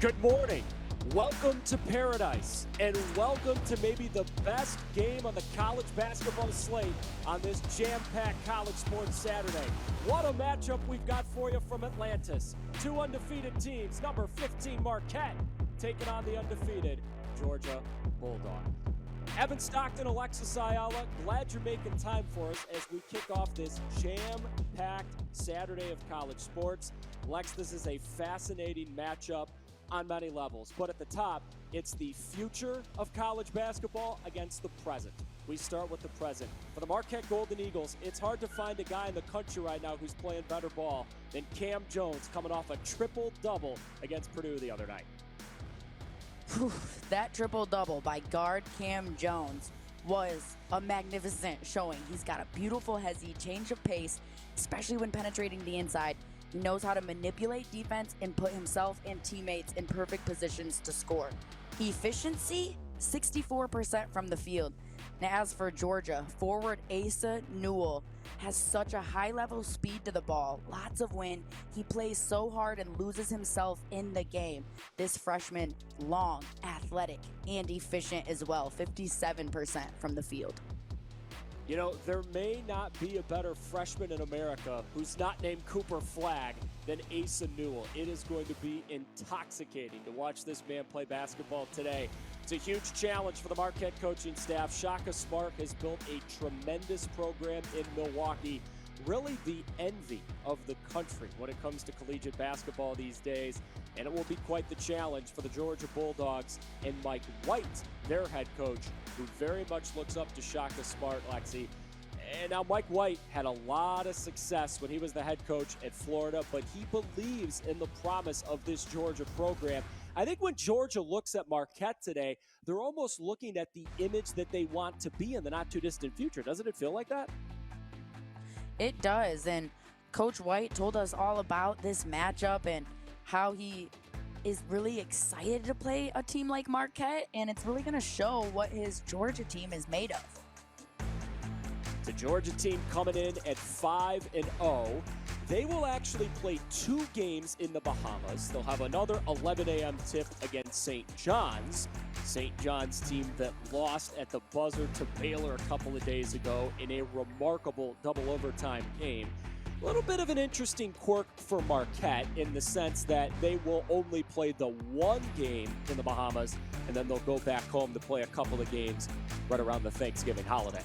Good morning. Welcome to paradise, and welcome to maybe the best game on the college basketball slate on this jam-packed college sports Saturday. What a matchup we've got for you from Atlantis. Two undefeated teams, number 15 Marquette taking on the undefeated Georgia Bulldogs. Evan Stockton, Alexis Ayala, glad you're making time for us as we kick off this jam-packed Saturday of college sports. Lex, this is a fascinating matchup on many levels, but at the top, it's the future of college basketball against the present. We start with the present. For the Marquette Golden Eagles, it's hard to find a guy in the country right now who's playing better ball than Cam Jones, coming off a triple-double against Purdue the other night. That triple-double by guard Cam Jones was a magnificent showing. He's got a beautiful hezzy change of pace, especially when penetrating the inside. He knows how to manipulate defense and put himself and teammates in perfect positions to score. Efficiency, 64% from the field. Now, as for Georgia, forward Asa Newell has such a high-level speed to the ball, lots of wind. He plays so hard and loses himself in the game. This freshman, long, athletic, and efficient as well, 57% from the field. You know, there may not be a better freshman in America who's not named Cooper Flagg than Asa Newell. It is going to be intoxicating to watch this man play basketball today. It's a huge challenge for the Marquette coaching staff. Shaka Smart has built a tremendous program in Milwaukee, really the envy of the country when it comes to collegiate basketball these days. And it will be quite the challenge for the Georgia Bulldogs and Mike White, their head coach, who very much looks up to Shaka Smart, Lexi. And now Mike White had a lot of success when he was the head coach at Florida, but he believes in the promise of this Georgia program. I think when Georgia looks at Marquette today, they're almost looking at the image that they want to be in the not-too-distant future. Doesn't it feel like that? It does, and Coach White told us all about this matchup and how he is really excited to play a team like Marquette, and it's really going to show what his Georgia team is made of. The Georgia team coming in at 5-0. They will actually play 2 games in the Bahamas. They'll have another 11 a.m. tip against St. John's. St. John's team that lost at the buzzer to Baylor a couple of days ago in a remarkable double overtime game. A little bit of an interesting quirk for Marquette in the sense that they will only play the 1 game in the Bahamas, and then they'll go back home to play a couple of games right around the Thanksgiving holiday.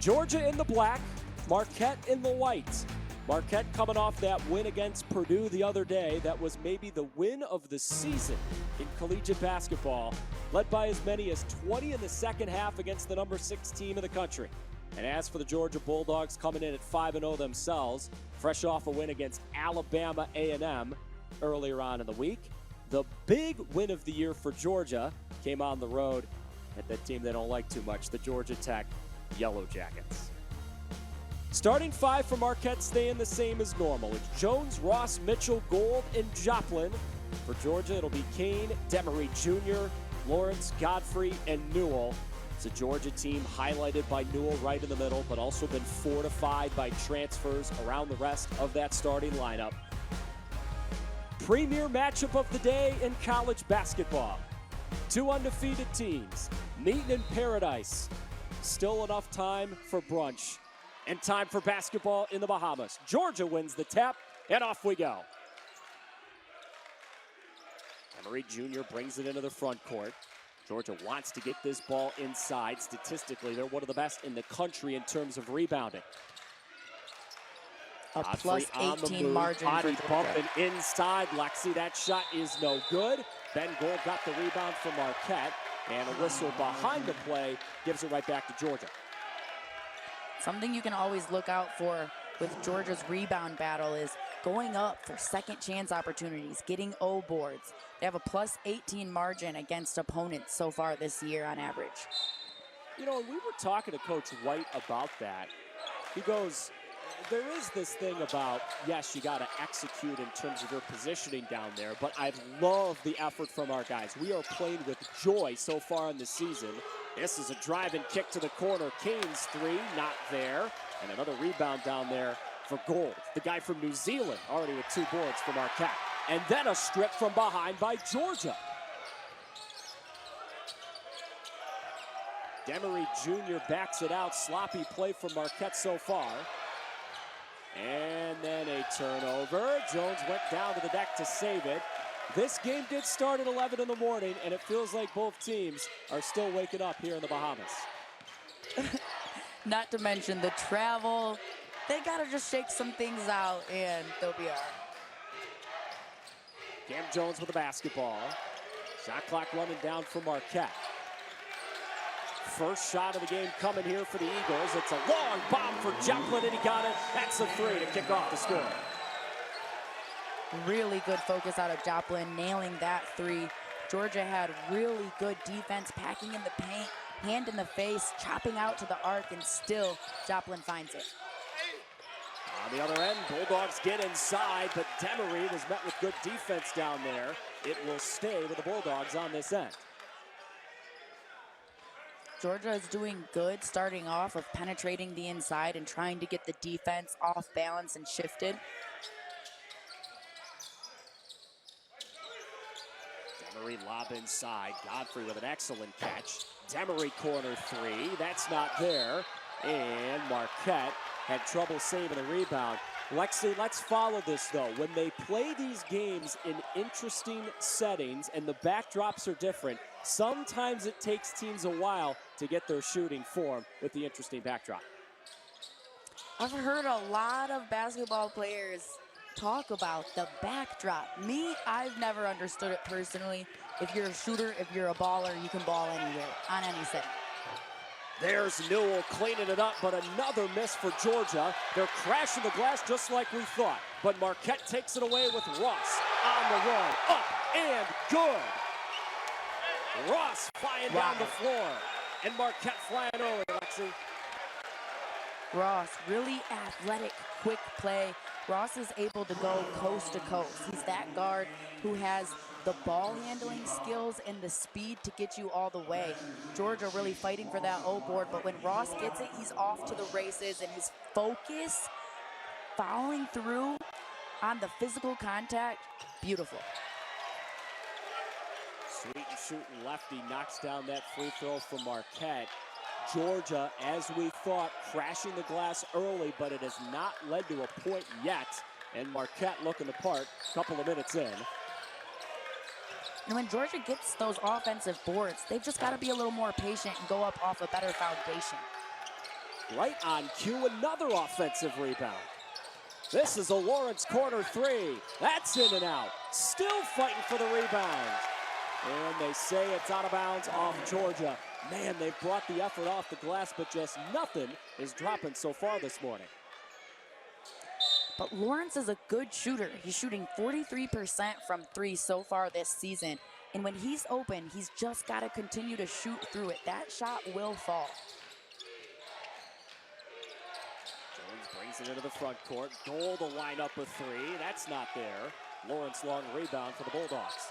Georgia in the black, Marquette in the white. Marquette coming off that win against Purdue the other day. That was maybe the win of the season in collegiate basketball, led by as many as 20 in the second half against the number 6 team in the country. And as for the Georgia Bulldogs, coming in at 5-0 themselves, fresh off a win against Alabama A&M earlier on in the week. The big win of the year for Georgia came on the road at that team they don't like too much, the Georgia Tech Yellow Jackets. Starting 5 for Marquette staying the same as normal. It's Jones, Ross, Mitchell, Gold, and Joplin. For Georgia, it'll be Kane, Demery Jr., Lawrence, Godfrey, and Newell. It's a Georgia team highlighted by Newell right in the middle, but also been fortified by transfers around the rest of that starting lineup. Premier matchup of the day in college basketball. 2 undefeated teams meeting in paradise. Still enough time for brunch and time for basketball in the Bahamas. Georgia wins the tap, and off we go. Emery Jr. brings it into the front court. Georgia wants to get this ball inside. Statistically, they're one of the best in the country in terms of rebounding. A plus 18 margin for Georgia. Bumping inside. Lexi, that shot is no good. Ben Gold got the rebound for Marquette, and a whistle behind the play gives it right back to Georgia. Something you can always look out for with Georgia's rebound battle is going up for second chance opportunities, getting O boards. They have a plus 18 margin against opponents so far this year on average. You know, we were talking to Coach White about that. He goes, there is this thing about, yes, you got to execute in terms of your positioning down there, but I love the effort from our guys. We are playing with joy so far in the season. This is a drive and kick to the corner. Kane's 3, not there. And another rebound down there for Gold, the guy from New Zealand, already with 2 boards for Marquette. And then a strip from behind by Georgia. Demery Jr. backs it out. Sloppy play from Marquette so far. And then a turnover. Jones went down to the deck to save it. This game did start at 11 in the morning, and it feels like both teams are still waking up here in the Bahamas. Not to mention the travel. They got to just shake some things out, and they'll be all right. Cam Jones with the basketball. Shot clock running down for Marquette. First shot of the game coming here for the Eagles. It's a long bomb for Joplin, and he got it. That's a 3 to kick off the score. Really good focus out of Joplin, nailing that 3. Georgia had really good defense, packing in the paint, hand in the face, chopping out to the arc, and still Joplin finds it. On the other end, Bulldogs get inside, but Demery was met with good defense down there. It will stay with the Bulldogs on this end. Georgia is doing good starting off of penetrating the inside and trying to get the defense off balance and shifted. Demery lob inside. Godfrey with an excellent catch. Demery corner 3. That's not there. And Marquette had trouble saving the rebound. Lexi, let's follow this though. When they play these games in interesting settings and the backdrops are different, sometimes it takes teams a while to get their shooting form with the interesting backdrop. I've heard a lot of basketball players talk about the backdrop. Me, I've never understood it personally. If you're a shooter, if you're a baller, you can ball anywhere, on any setting. There's Newell cleaning it up, but another miss for Georgia. They're crashing the glass just like we thought. But Marquette takes it away with Ross on the run. Up and good. Ross flying down the floor. And Marquette flying early, Lexi. Ross, really athletic, quick play. Ross is able to go coast to coast. He's that guard who has the ball handling skills and the speed to get you all the way. Georgia really fighting for that O board, but when Ross gets it, he's off to the races, and his focus, following through on the physical contact, beautiful. Sweet and shooting lefty knocks down that free throw from Marquette. Georgia, as we thought, crashing the glass early, but it has not led to a point yet. And Marquette looking the part a couple of minutes in. And when Georgia gets those offensive boards, they've just got to be a little more patient and go up off a better foundation. Right on cue, another offensive rebound. This is a Lawrence corner 3. That's in and out. Still fighting for the rebound. And they say it's out of bounds off Georgia. Man, they've brought the effort off the glass, but just nothing is dropping so far this morning. But Lawrence is a good shooter. He's shooting 43% from 3 so far this season. And when he's open, he's just got to continue to shoot through it. That shot will fall. Jones brings it into the front court. Gold will line up with 3. That's not there. Lawrence long rebound for the Bulldogs.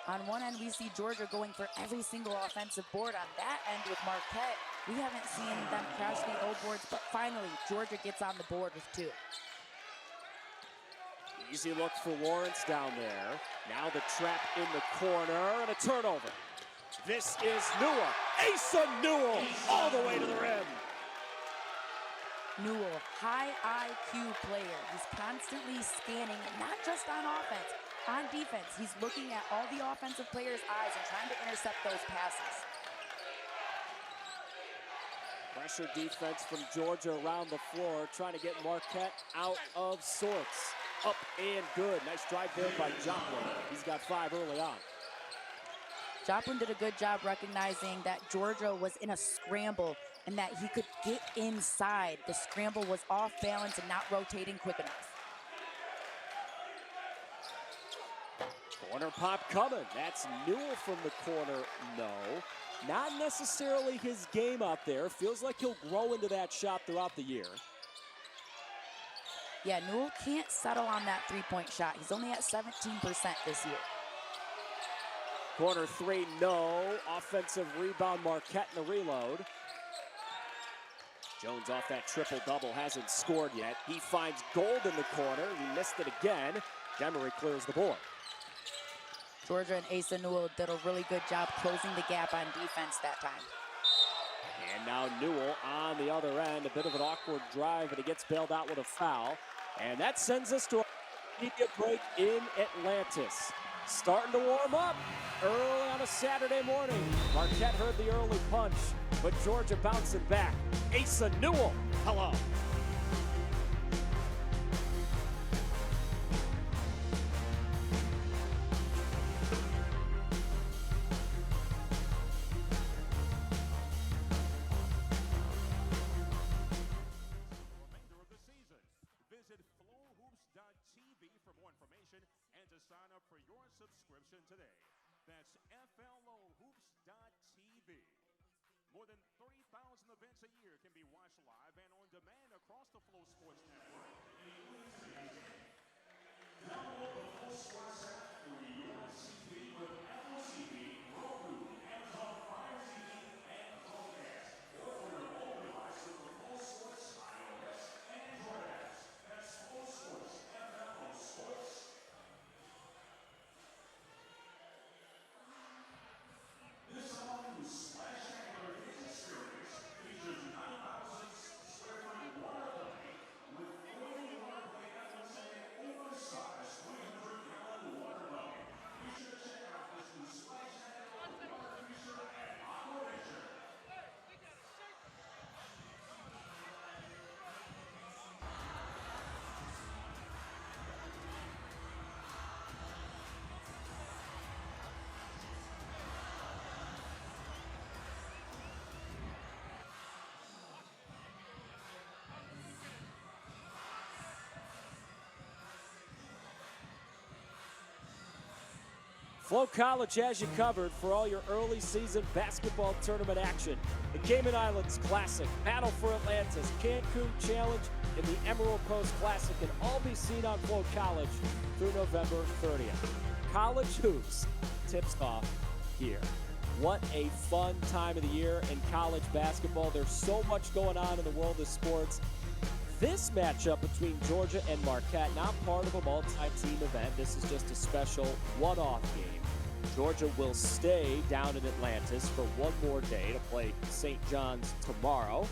On one end, we see Georgia going for every single offensive board. On that end with Marquette, we haven't seen them crash the O boards, but finally, Georgia gets on the board with 2. Easy look for Lawrence down there. Now the trap in the corner and a turnover. This is Newell. Asa Newell all the way to the rim. Newell, high IQ player. He's constantly scanning, not just on offense, on defense. He's looking at all the offensive players' eyes and trying to intercept those passes. Pressure defense from Georgia around the floor, trying to get Marquette out of sorts. Up and good. Nice drive there by Joplin. He's got 5 early on. Joplin did a good job recognizing that Georgia was in a scramble and that he could get inside. The scramble was off balance and not rotating quick enough. Corner pop coming. That's Newell from the corner. No, not necessarily his game out there. Feels like he'll grow into that shot throughout the year. Yeah, Newell can't settle on that three-point shot. He's only at 17% this year. Corner 3, no. Offensive rebound, Marquette in the reload. Jones off that triple-double, hasn't scored yet. He finds Gold in the corner. He missed it again. Demery clears the board. Georgia and Asa Newell did a really good job closing the gap on defense that time. And now Newell on the other end. A bit of an awkward drive, but he gets bailed out with a foul. And that sends us to a media break in Atlantis. Starting to warm up early on a Saturday morning. Marquette heard the early punch, but Georgia bouncing back. Asa Newell, hello. Visit FloHoops.tv for more information and to sign up for your subscription today. That's FLOHoops.tv. More than 30,000 events a year can be watched live and on demand across the Flo Sports Network. Download the Flo Sports app for your TV with Apple TV, Roku, Amazon Fire TV, and Chromecast. Or for your mobile device with the Flo Sports iOS and Android apps. That's Flo Sports, FLO Sports. This all-new Splash Angler experience features 9,000 square foot water play with floating waterway outlets and oversized 300-gallon water bucket. Be sure to check out this new Splash Angler water feature at operation. Flo College has you covered for all your early season basketball tournament action. The Cayman Islands Classic, Battle for Atlantis, Cancun Challenge, and the Emerald Coast Classic can all be seen on Flo College through November 30th. College hoops tips off here. What a fun time of the year in college basketball. There's so much going on in the world of sports. This matchup between Georgia and Marquette, not part of a multi-team event. This is just a special one-off game. Georgia will stay down in Atlantis for one more day to play St. John's tomorrow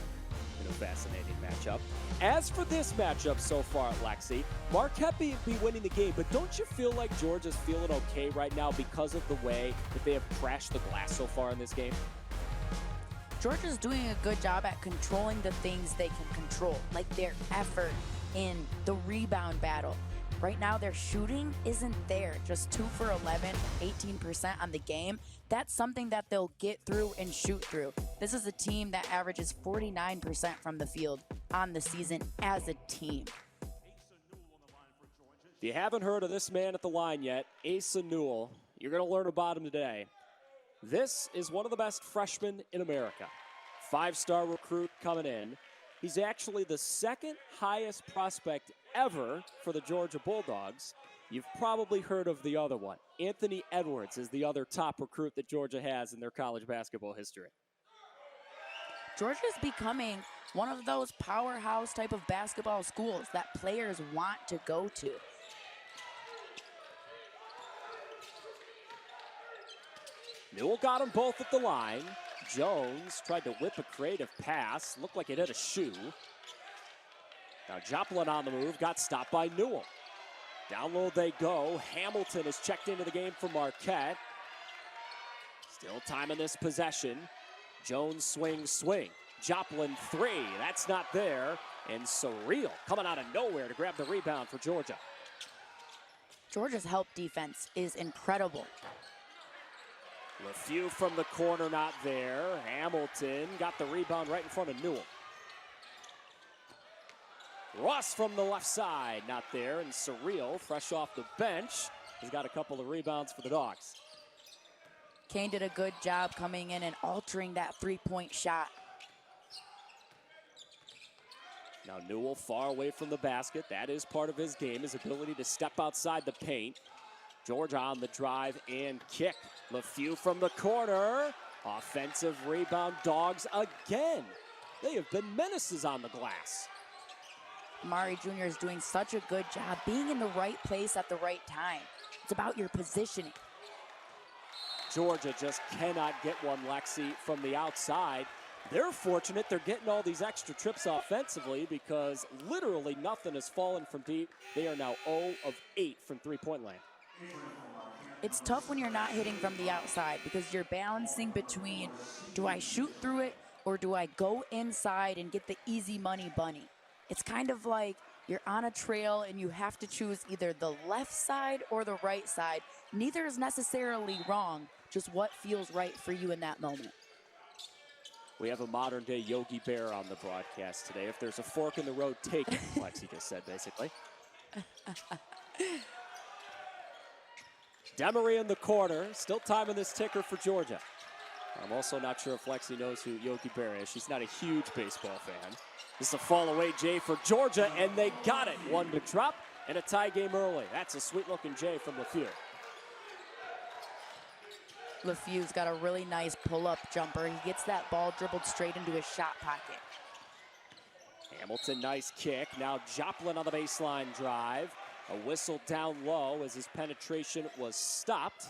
in a fascinating matchup. As for this matchup so far at Lexi, Marquette be winning the game, but don't you feel like Georgia's feeling okay right now because of the way that they have crashed the glass so far in this game? Georgia's doing a good job at controlling the things they can control, like their effort in the rebound battle. Right now, their shooting isn't there. Just 2 for 11, 18% on the game. That's something that they'll get through and shoot through. This is a team that averages 49% from the field on the season as a team. If you haven't heard of this man at the line yet, Asa Newell, you're going to learn about him today. This is one of the best freshmen in America. 5-star recruit coming in. He's actually the second highest prospect ever for the Georgia Bulldogs. You've probably heard of the other one. Anthony Edwards is the other top recruit that Georgia has in their college basketball history. Georgia's becoming one of those powerhouse type of basketball schools that players want to go to. Newell got them both at the line. Jones tried to whip a creative pass. Looked like it hit a shoe. Now Joplin on the move, got stopped by Newell. Down low they go. Hamilton is checked into the game for Marquette. Still time in this possession. Jones swing. Joplin 3, that's not there. And Surreal coming out of nowhere to grab the rebound for Georgia. Georgia's help defense is incredible. LeFew from the corner, not there. Hamilton got the rebound right in front of Newell. Ross from the left side, not there. And Surreal, fresh off the bench, has got a couple of rebounds for the Dogs. Kane did a good job coming in and altering that three-point shot. Now Newell far away from the basket. That is part of his game, his ability to step outside the paint. Georgia on the drive and kick. LeFew from the corner. Offensive rebound, Dogs again. They have been menaces on the glass. Amari Jr. is doing such a good job being in the right place at the right time. It's about your positioning. Georgia just cannot get one, Lexi, from the outside. They're fortunate they're getting all these extra trips offensively because literally nothing has fallen from deep. They are now 0 of 8 from three-point land. It's tough when you're not hitting from the outside because you're balancing between, do I shoot through it or do I go inside and get the easy money bunny? It's kind of like you're on a trail and you have to choose either the left side or the right side. Neither is necessarily wrong, just what feels right for you in that moment. We have a modern-day Yogi Bear on the broadcast today. If there's a fork in the road, take it, Lexi just said, basically. Demery in the corner. Still time in this ticker for Georgia. I'm also not sure if Lexi knows who Yogi Bear is. She's not a huge baseball fan. This is a fall-away J for Georgia, and they got it. One to drop and a tie game early. That's a sweet-looking J from LeFew. LeFew's got a really nice pull-up jumper. He gets that ball dribbled straight into his shot pocket. Hamilton, nice kick. Now Joplin on the baseline drive. A whistle down low as his penetration was stopped.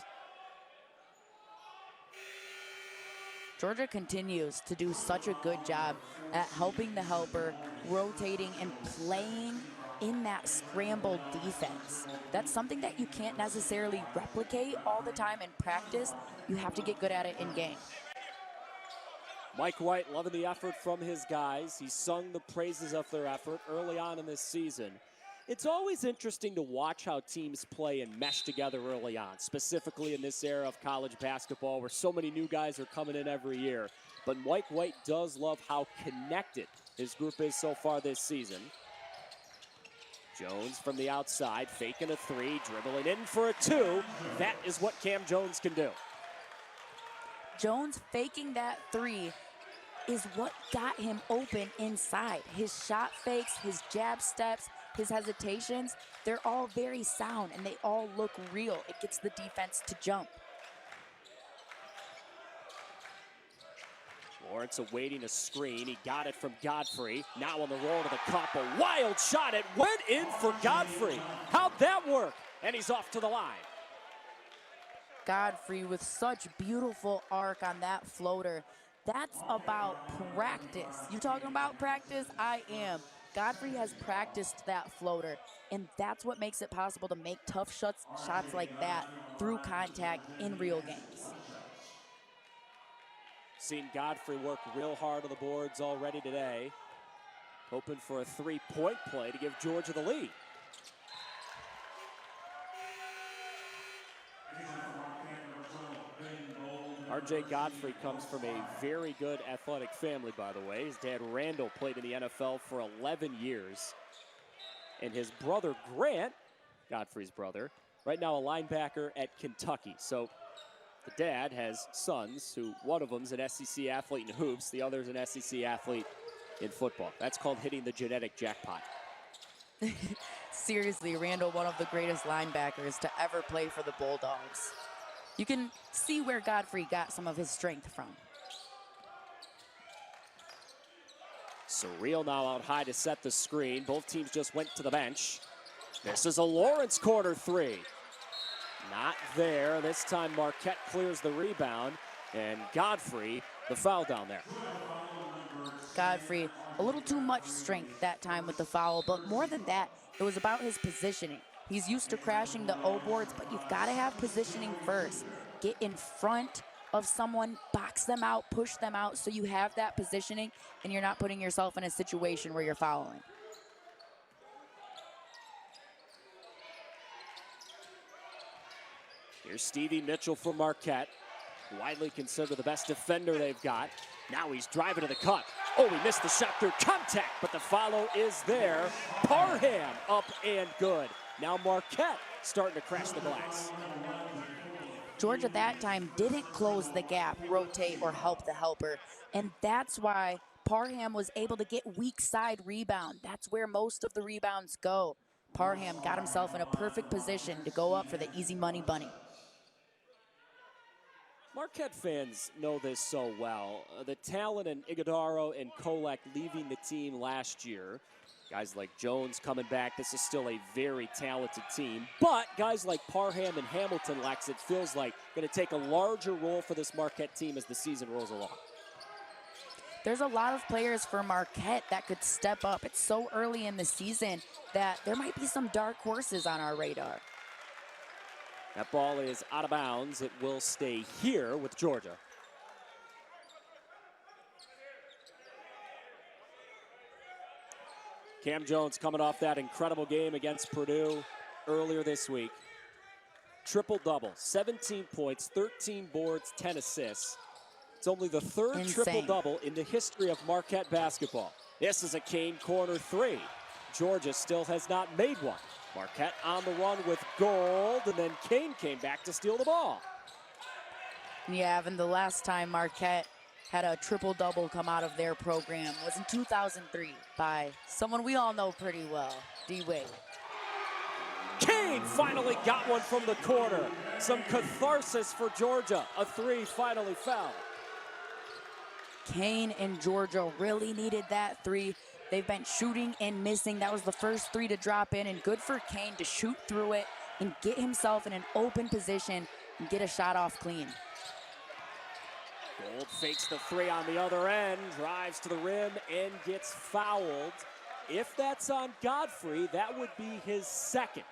Georgia continues to do such a good job at helping the helper, rotating and playing in that scrambled defense. That's something that you can't necessarily replicate all the time in practice. You have to get good at it in game. Mike White loving the effort from his guys. He sung the praises of their effort early on in this season. It's always interesting to watch how teams play and mesh together early on, specifically in this era of college basketball where so many new guys are coming in every year. But Mike White does love how connected his group is so far this season. Jones from the outside, faking a three, dribbling in for a two. That is what Cam Jones can do. Jones faking that three is what got him open inside. His shot fakes, his jab steps, his hesitations, they're all very sound and they all look real. It gets the defense to jump. Lawrence awaiting a screen. He got it from Godfrey. Now on the roll to the cup. A wild shot. It went in for Godfrey. How'd that work? And he's off to the line. Godfrey with such beautiful arc on that floater. That's about practice. You talking about practice? I am. Godfrey has practiced that floater, and that's what makes it possible to make tough shots like that through contact in real games. Seen Godfrey work real hard on the boards already today. Hoping for a three-point play to give Georgia the lead. R.J. Godfrey comes from a very good athletic family, by the way. His dad, Randall, played in the NFL for 11 years. And his brother, Grant, Godfrey's brother, right now a linebacker at Kentucky. So the dad has sons who, one of them's an SEC athlete in hoops, the other's an SEC athlete in football. That's called hitting the genetic jackpot. Seriously, Randall, one of the greatest linebackers to ever play for the Bulldogs. You can see where Godfrey got some of his strength from. Surreal now out high to set the screen. Both teams just went to the bench. This is a Lawrence corner three. Not there. This time Marquette clears the rebound. And Godfrey, the foul down there. Godfrey, a little too much strength that time with the foul, but more than that, it was about his positioning. He's used to crashing the O boards, but you've got to have positioning first. Get in front of someone, box them out, push them out, so you have that positioning and you're not putting yourself in a situation where you're fouling. Here's Stevie Mitchell for Marquette. Widely considered the best defender they've got. Now he's driving to the cup. Oh, he missed the shot through contact, but the follow is there. Parham up and good. Now Marquette starting to crash the glass. Georgia that time didn't close the gap, rotate, or help the helper. And that's why Parham was able to get weak side rebound. That's where most of the rebounds go. Parham got himself in a perfect position to go up for the easy money bunny. Marquette fans know this so well. The talent in Iguodaro and Kolek leaving the team last year. Guys like Jones coming back. This is still a very talented team. But guys like Parham and Hamilton, Lex, it feels like going to take a larger role for this Marquette team as the season rolls along. There's a lot of players for Marquette that could step up. It's so early in the season that there might be some dark horses on our radar. That ball is out of bounds. It will stay here with Georgia. Cam Jones coming off that incredible game against Purdue earlier this week. Triple-double, 17 points, 13 boards, 10 assists. It's only the third triple-double in the history of Marquette basketball. This is a Kane corner three. Georgia still has not made one. Marquette on the run with Gold, and then Kane came back to steal the ball. Yeah, and the last time Marquette had a triple-double come out of their program was in 2003 by someone we all know pretty well, D-Wade. Kane finally got one from the corner. Some catharsis for Georgia. A three finally fell. Kane and Georgia really needed that three. They've been shooting and missing. That was the first three to drop in, and good for Kane to shoot through it and get himself in an open position and get a shot off clean. Gold fakes the three on the other end, drives to the rim, and gets fouled. If that's on Godfrey, that would be his second.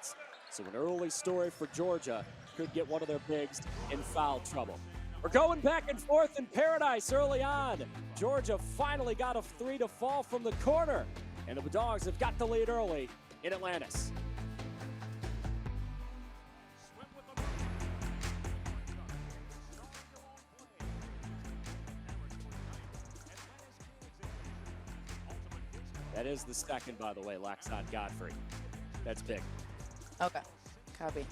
So an early story for Georgia. Could get one of their bigs in foul trouble. We're going back and forth in paradise early on. Georgia finally got a three to fall from the corner. And the Dogs have got the lead early in Atlantis. That is the second, by the way, Lex, on Godfrey. That's big. Okay, copy.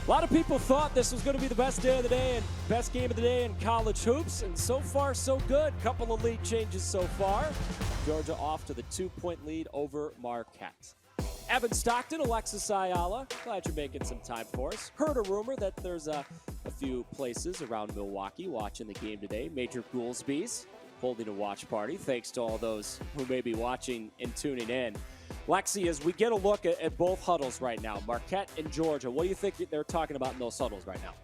A lot of people thought this was going to be the best day of the day and best game of the day in college hoops, and so far so good. Couple of lead changes so far. Georgia off to the 2-point lead over Marquette. Evan Stockton, Alexis Ayala, glad you're making some time for us. Heard a rumor that there's a few places around Milwaukee watching the game today. Major Goolsby's holding a watch party. Thanks to all those who may be watching and tuning in. Lexi, as we get a look at both huddles right now, Marquette and Georgia, what do you think they're talking about in those huddles right now?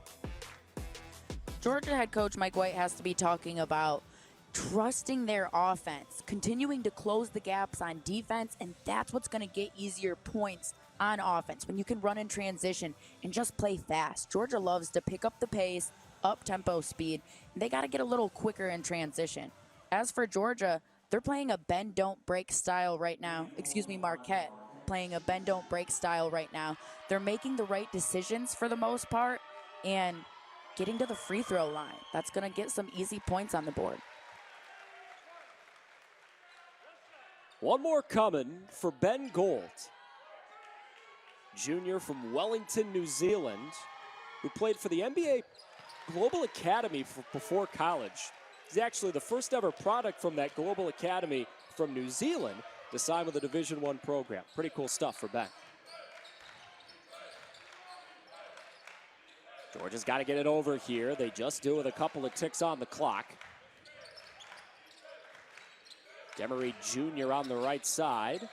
Georgia head coach Mike White has to be talking about trusting their offense, continuing to close the gaps on defense, and that's what's going to get easier points on offense when you can run in transition and just play fast. Georgia loves to pick up the pace, up-tempo speed, and they got to get a little quicker in transition. As for Georgia, they're playing a bend-don't-break style right now. Marquette playing a bend-don't-break style right now. They're making the right decisions for the most part and getting to the free throw line. That's going to get some easy points on the board. One more coming for Ben Gold, junior from Wellington, New Zealand, who played for the NBA Global Academy before college. He's actually the first ever product from that Global Academy from New Zealand. to sign with a Division I program. Pretty cool stuff for Ben. Georgia's got to get it over here. They just do with a couple of ticks on the clock. Demery Jr. on the right side.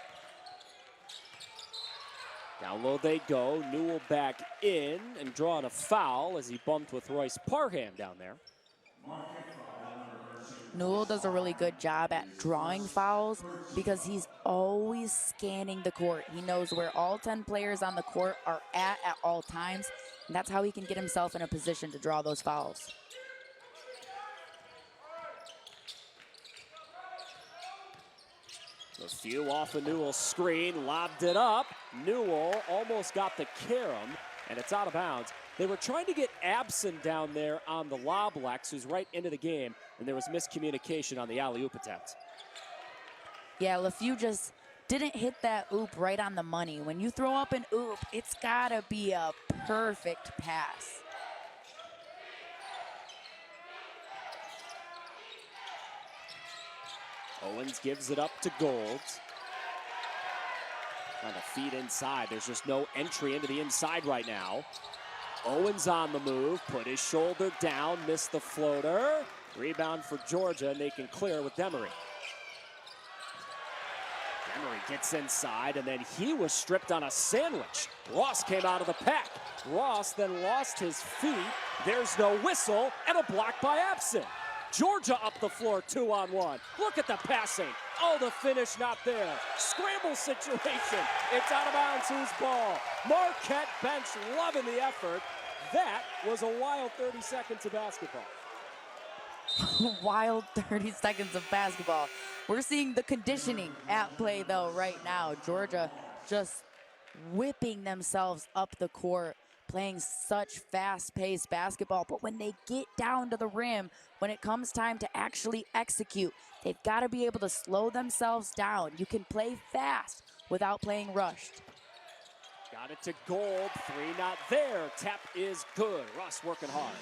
Down low they go. Newell back in and drawing a foul as he bumped with Royce Parham down there. Newell does a really good job at drawing fouls because he's always scanning the court. He knows where all 10 players on the court are at all times, and that's how he can get himself in a position to draw those fouls. A few off of Newell's screen, lobbed it up. Newell almost got the carom, and it's out of bounds. They were trying to get Abson down there on the lob, Lex, who's right into the game, and there was miscommunication on the alley-oop attempt. Yeah, LeFew just didn't hit that oop right on the money. When you throw up an oop, it's gotta be a perfect pass. Owens gives it up to Gold. Trying to feed inside. There's just no entry into the inside right now. Owens on the move, put his shoulder down, missed the floater. Rebound for Georgia, and they can clear with Demery. Demery gets inside, and then he was stripped on a sandwich. Ross came out of the pack. Ross then lost his feet. There's no whistle, and a block by Abson. Georgia up the floor, 2-on-1. Look at the passing. Oh, the finish not there. Scramble situation. It's out of bounds. Whose ball? Marquette bench loving the effort. That was a wild 30 seconds of basketball. Wild 30 seconds of basketball. We're seeing the conditioning at play, though, right now. Georgia just whipping themselves up the court, playing such fast-paced basketball. But when they get down to the rim, when it comes time to actually execute, they've got to be able to slow themselves down. You can play fast without playing rushed. Got it to Gold. Three not there. Tap is good. Russ working hard.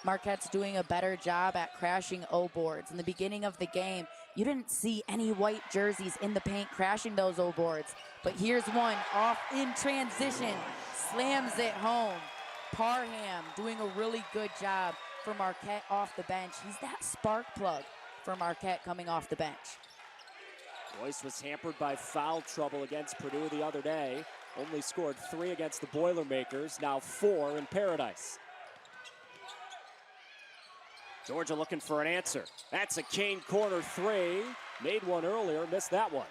Marquette's doing a better job at crashing O-boards. In the beginning of the game, you didn't see any white jerseys in the paint crashing those O-boards. But here's one off in transition. Slams it home. Parham doing a really good job for Marquette off the bench. He's that spark plug for Marquette coming off the bench. Royce was hampered by foul trouble against Purdue the other day. Only scored 3 against the Boilermakers, now 4 in Paradise. Georgia looking for an answer. That's a Kane corner 3. Made one earlier, missed that one.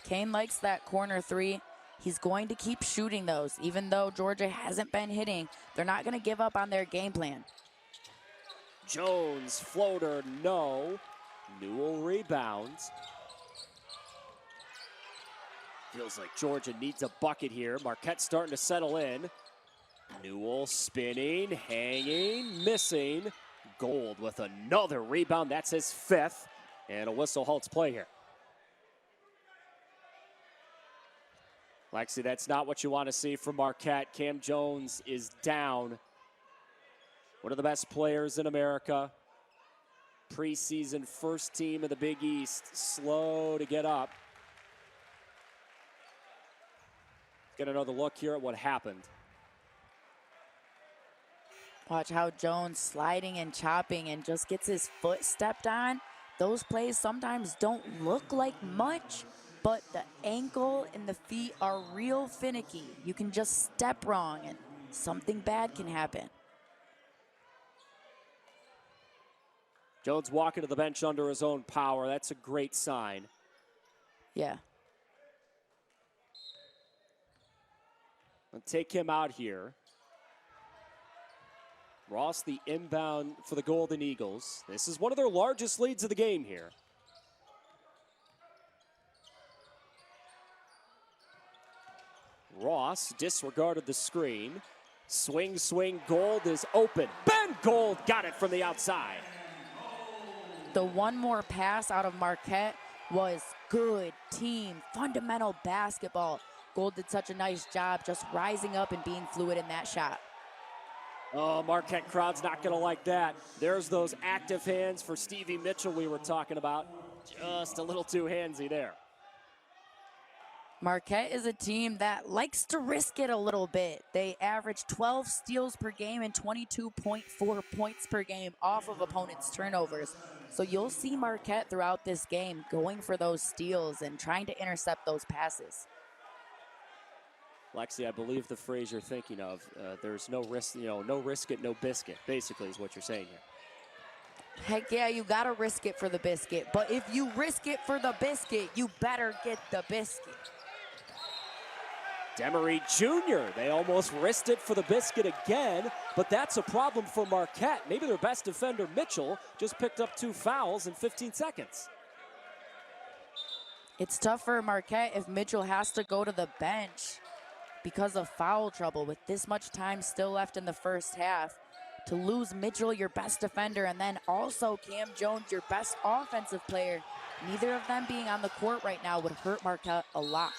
Kane likes that corner 3. He's going to keep shooting those. Even though Georgia hasn't been hitting, they're not going to give up on their game plan. Jones, floater, no. Newell rebounds. Feels like Georgia needs a bucket here. Marquette starting to settle in. Newell spinning, hanging, missing. Gold with another rebound. That's his 5th. And a whistle halts play here. Lexi, that's not what you want to see from Marquette. Cam Jones is down. One of the best players in America. Preseason first team of the Big East. Slow to get up. Get another look here at what happened. Watch how Jones sliding and chopping and just gets his foot stepped on. Those plays sometimes don't look like much, but the ankle and the feet are real finicky. You can just step wrong and something bad can happen. Jones walking to the bench under his own power. That's a great sign. Yeah. I'll take him out here. Ross, the inbound for the Golden Eagles. This is one of their largest leads of the game here. Ross disregarded the screen. Swing, swing, Gold is open. Ben Gold got it from the outside. The one more pass out of Marquette was good team, fundamental basketball. Gold did such a nice job just rising up and being fluid in that shot. Oh, Marquette crowd's not going to like that. There's those active hands for Stevie Mitchell we were talking about. Just a little too handsy there. Marquette is a team that likes to risk it a little bit. They average 12 steals per game and 22.4 points per game off of opponents' turnovers. So you'll see Marquette throughout this game going for those steals and trying to intercept those passes. Lexi, I believe the phrase you're thinking of, there's no risk, no risk it, no biscuit, basically is what you're saying here. Heck yeah, you gotta risk it for the biscuit. But if you risk it for the biscuit, you better get the biscuit. Demery Jr., they almost risked it for the biscuit again, but that's a problem for Marquette. Maybe their best defender, Mitchell, just picked up 2 fouls in 15 seconds. It's tough for Marquette if Mitchell has to go to the bench because of foul trouble with this much time still left in the first half. To lose Mitchell, your best defender, and then also Cam Jones, your best offensive player, neither of them being on the court right now would hurt Marquette a lot.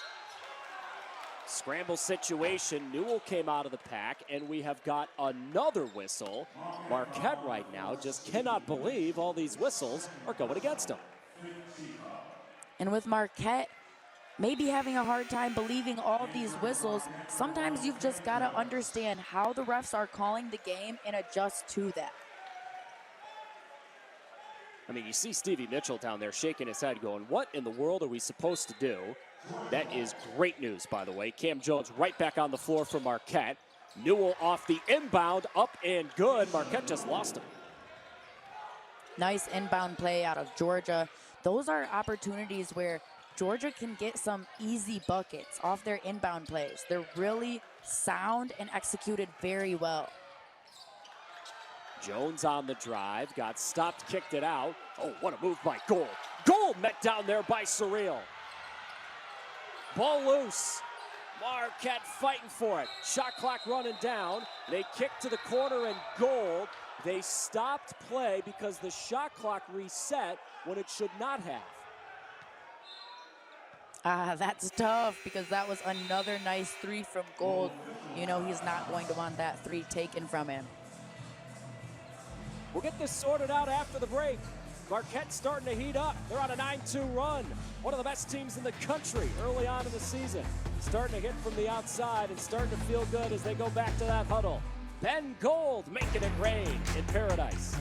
Scramble situation, Newell came out of the pack, and we have got another whistle. Marquette right now just cannot believe all these whistles are going against them. And with Marquette maybe having a hard time believing all of these whistles, sometimes you've just got to understand how the refs are calling the game and adjust to that. I mean, you see Stevie Mitchell down there shaking his head going, what in the world are we supposed to do? That is great news, by the way. Cam Jones right back on the floor for Marquette. Newell off the inbound, up and good. Marquette just lost him. Nice inbound play out of Georgia. Those are opportunities where Georgia can get some easy buckets off their inbound plays. They're really sound and executed very well. Jones on the drive, got stopped, kicked it out. Oh, what a move by Gold. Gold met down there by Surreal. Ball loose. Marquette fighting for it. Shot clock running down. They kick to the corner and Gold. They stopped play because the shot clock reset when it should not have. That's tough because that was another nice 3 from Gold. You know he's not going to want that 3 taken from him. We'll get this sorted out after the break. Marquette's starting to heat up. They're on a 9-2 run. One of the best teams in the country early on in the season. Starting to hit from the outside and starting to feel good as they go back to that huddle. Ben Gold making it rain in paradise.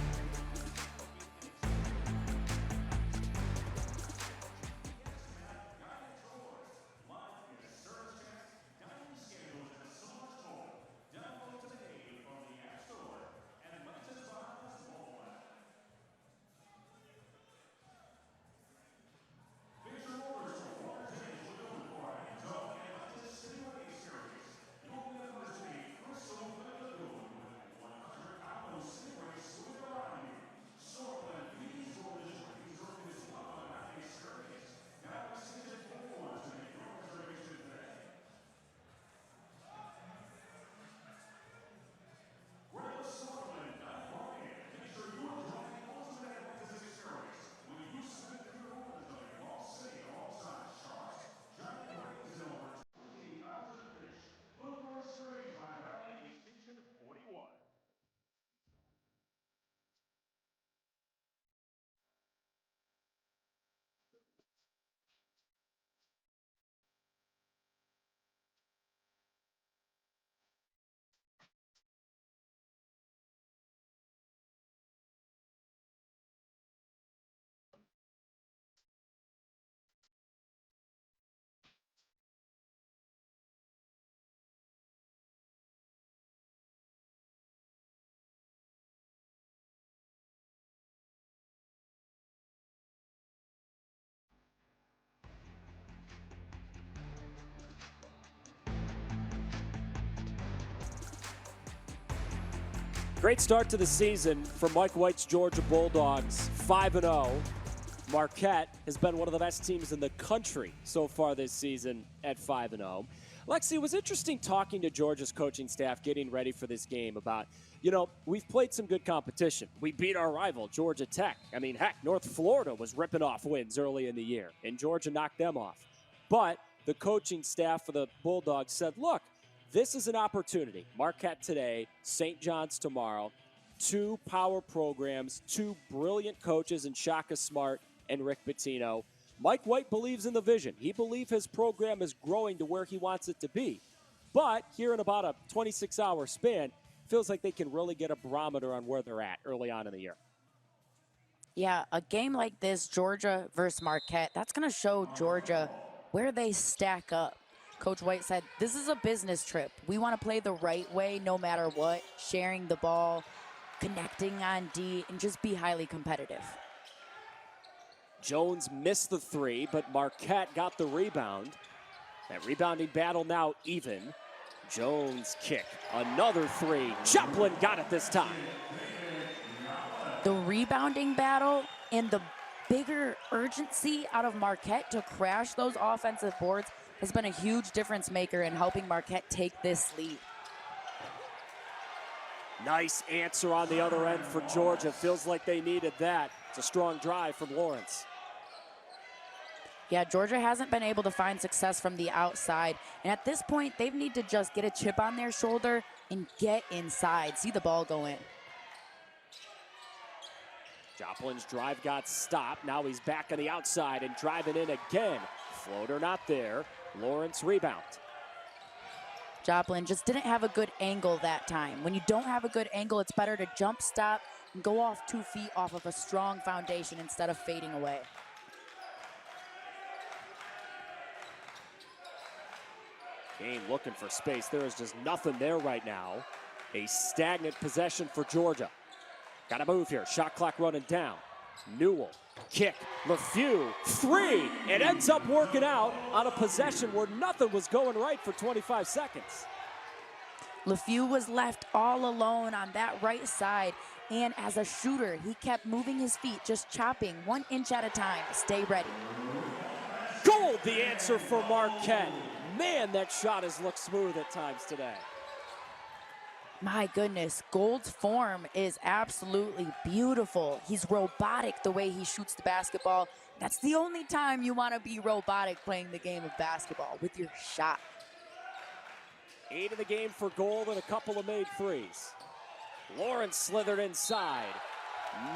Great start to the season for Mike White's Georgia Bulldogs, 5-0. Marquette has been one of the best teams in the country so far this season at 5-0. Lexi, it was interesting talking to Georgia's coaching staff getting ready for this game about, we've played some good competition. We beat our rival, Georgia Tech. I mean, heck, North Florida was ripping off wins early in the year, and Georgia knocked them off. But the coaching staff for the Bulldogs said, look, this is an opportunity. Marquette today, St. John's tomorrow. 2 power programs, 2 brilliant coaches in Shaka Smart and Rick Pitino. Mike White believes in the vision. He believes his program is growing to where he wants it to be. But here in about a 26-hour span, feels like they can really get a barometer on where they're at early on in the year. Yeah, a game like this, Georgia versus Marquette, that's going to show Georgia where they stack up. Coach White said, this is a business trip. We want to play the right way no matter what, sharing the ball, connecting on D, and just be highly competitive. Jones missed the three, but Marquette got the rebound. That rebounding battle now even. Jones kick, another three. Joplin got it this time. The rebounding battle and the bigger urgency out of Marquette to crash those offensive boards has been a huge difference maker in helping Marquette take this lead. Nice answer on the other end for Georgia. Feels like they needed that. It's a strong drive from Lawrence. Yeah, Georgia hasn't been able to find success from the outside. And at this point, they need to just get a chip on their shoulder and get inside. See the ball go in. Joplin's drive got stopped. Now he's back on the outside and driving in again. Floater not there. Lawrence rebound. Joplin just didn't have a good angle that time. When you don't have a good angle, it's better to jump stop and go off 2 feet off of a strong foundation instead of fading away. Kane looking for space. There is just nothing there right now. A stagnant possession for Georgia. Got to move here. Shot clock running down. Newell, kick, LeFew, three. It ends up working out on a possession where nothing was going right for 25 seconds. LeFew was left all alone on that right side, and as a shooter, he kept moving his feet, just chopping 1 inch at a time. Stay ready. Gold, the answer for Marquette. Man, that shot has looked smooth at times today. My goodness, Gold's form is absolutely beautiful. He's robotic the way he shoots the basketball. That's the only time you want to be robotic playing the game of basketball, with your shot. 8 in the game for Gold and a couple of made threes. Lawrence slithered inside.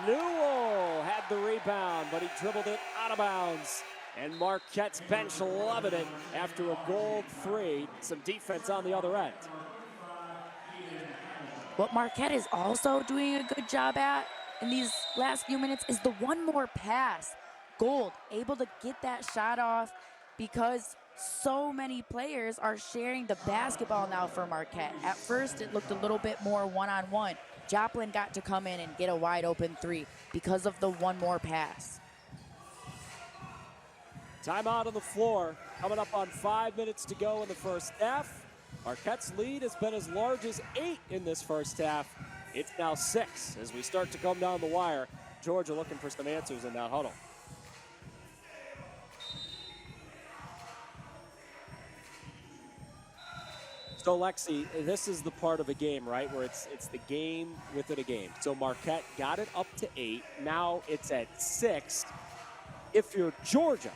Newell had the rebound, but he dribbled it out of bounds. And Marquette's bench loving it after a Gold three. Some defense on the other end. What Marquette is also doing a good job at in these last few minutes is the one more pass. Gold able to get that shot off because so many players are sharing the basketball now for Marquette. At first, it looked a little bit more one-on-one. Joplin got to come in and get a wide open three because of the one more pass. Timeout on the floor. Coming up on 5 minutes to go in the first half. Marquette's lead has been as large as 8 in this first half. It's now 6 as we start to come down the wire. Georgia looking for some answers in that huddle. So, Lexi, this is the part of a game, right, where it's the game within a game. So Marquette got it up to 8. Now it's at 6. If you're Georgia,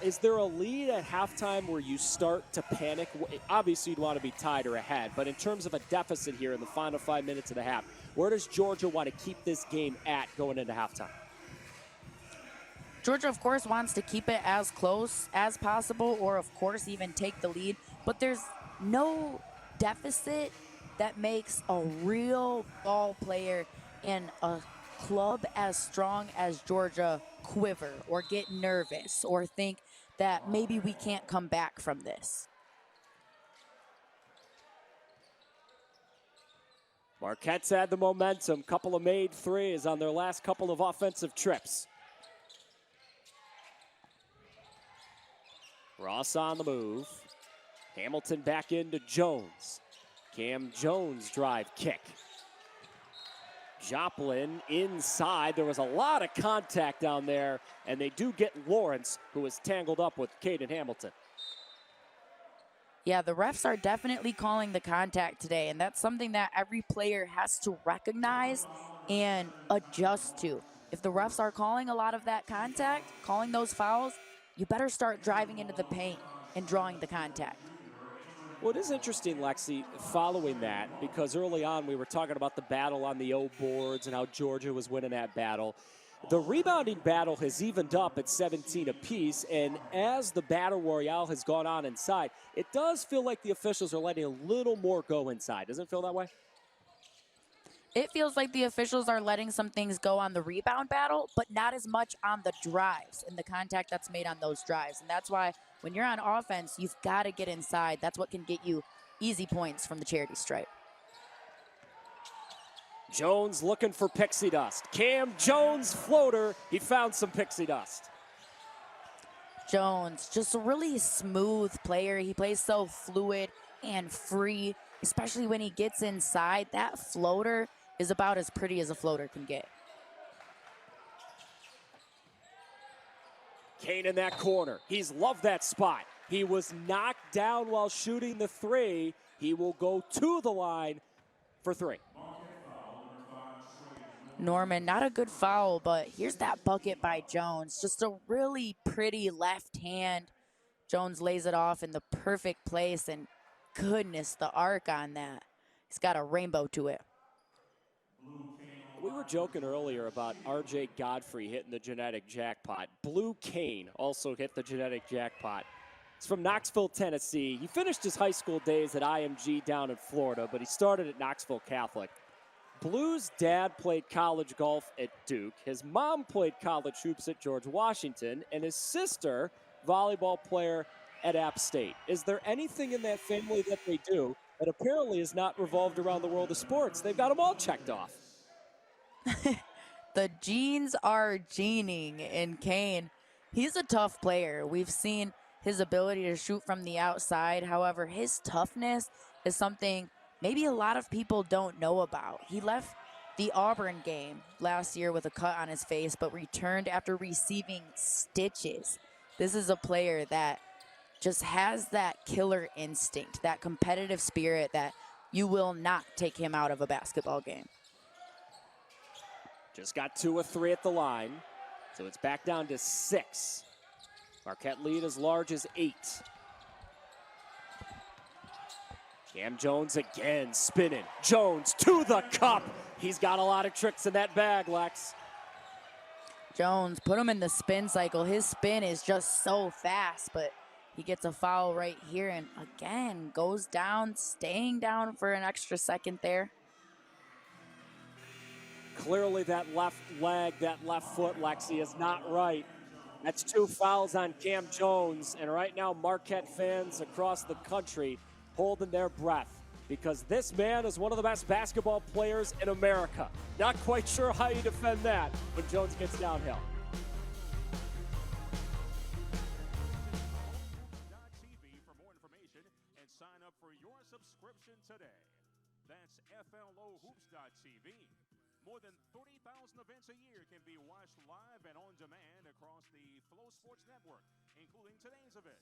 is there a lead at halftime where you start to panic? Obviously, you'd want to be tied or ahead, but in terms of a deficit here in the final 5 minutes of the half, where does Georgia want to keep this game at going into halftime? Georgia, of course, wants to keep it as close as possible, or, of course, even take the lead. But there's no deficit that makes a real ball player in a club as strong as Georgia quiver or get nervous or think that maybe we can't come back from this. Marquette's had the momentum. Couple of made threes on their last couple of offensive trips. Ross on the move. Hamilton back into Jones. Cam Jones drive kick. Joplin inside. There was a lot of contact down there, and they do get Lawrence, who is tangled up with Caden Hamilton. Yeah, the refs are definitely calling the contact today, and that's something that every player has to recognize and adjust to. If the refs are calling a lot of that contact, calling those fouls, you better start driving into the paint and drawing the contact. Well, it is interesting, Lexi, following that, because early on we were talking about the battle on the O boards and how Georgia was winning that battle. The rebounding battle has evened up at 17 apiece, and as the battle royale has gone on inside, it does feel like the officials are letting a little more go inside. Doesn't it feel that way? It feels like the officials are letting some things go on the rebound battle, but not as much on the drives and the contact that's made on those drives. And that's why when you're on offense, you've got to get inside. That's what can get you easy points from the charity stripe. Jones looking for pixie dust. Cam Jones floater. He found some pixie dust. Jones, just a really smooth player. He plays so fluid and free, especially when he gets inside. That floater is about as pretty as a floater can get. Kane in that corner. He's loved that spot. He was knocked down while shooting the three. He will go to the line for three. Norman, not a good foul, but here's that bucket by Jones. Just a really pretty left hand. Jones lays it off in the perfect place, and goodness, the arc on that. He's got a rainbow to it. We were joking earlier about R.J. Godfrey hitting the genetic jackpot. Blue Kane also hit the genetic jackpot. He's from Knoxville, Tennessee. He finished his high school days at IMG down in Florida, but he started at Knoxville Catholic. Blue's dad played college golf at Duke. His mom played college hoops at George Washington, and his sister, volleyball player at App State. Is there anything in that family that they do that apparently is not revolved around the world of sports? They've got them all checked off. The genes are gening in Kane. He's a tough player. We've seen his ability to shoot from the outside. However, his toughness is something maybe a lot of people don't know about. He left the Auburn game last year with a cut on his face, but returned after receiving stitches. This is a player that just has that killer instinct, that competitive spirit that you will not take him out of a basketball game. Just got 2 of 3 at the line, so it's back down to 6. Marquette lead as large as 8. Cam Jones again spinning. Jones to the cup. He's got a lot of tricks in that bag, Lex. Jones, put him in the spin cycle. His spin is just so fast, but he gets a foul right here and again goes down, staying down for an extra second there. Clearly that left leg, that left foot, Lexi, is not right. That's 2 fouls on Cam Jones, and right now Marquette fans across the country holding their breath because this man is one of the best basketball players in America. Not quite sure how you defend that when Jones gets downhill. TV for more information and sign up for your subscription today. That's FloHoops.tv. More than 30,000 events a year can be watched live and on demand across the Flo Sports Network, including today's event.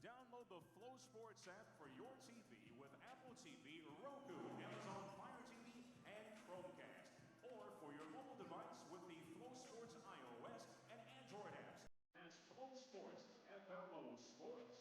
Download the Flo Sports app for your TV with Apple TV, Roku, Amazon Fire TV, and Chromecast. Or for your mobile device with the Flo Sports iOS and Android apps. That's Flo Sports, FLO Sports.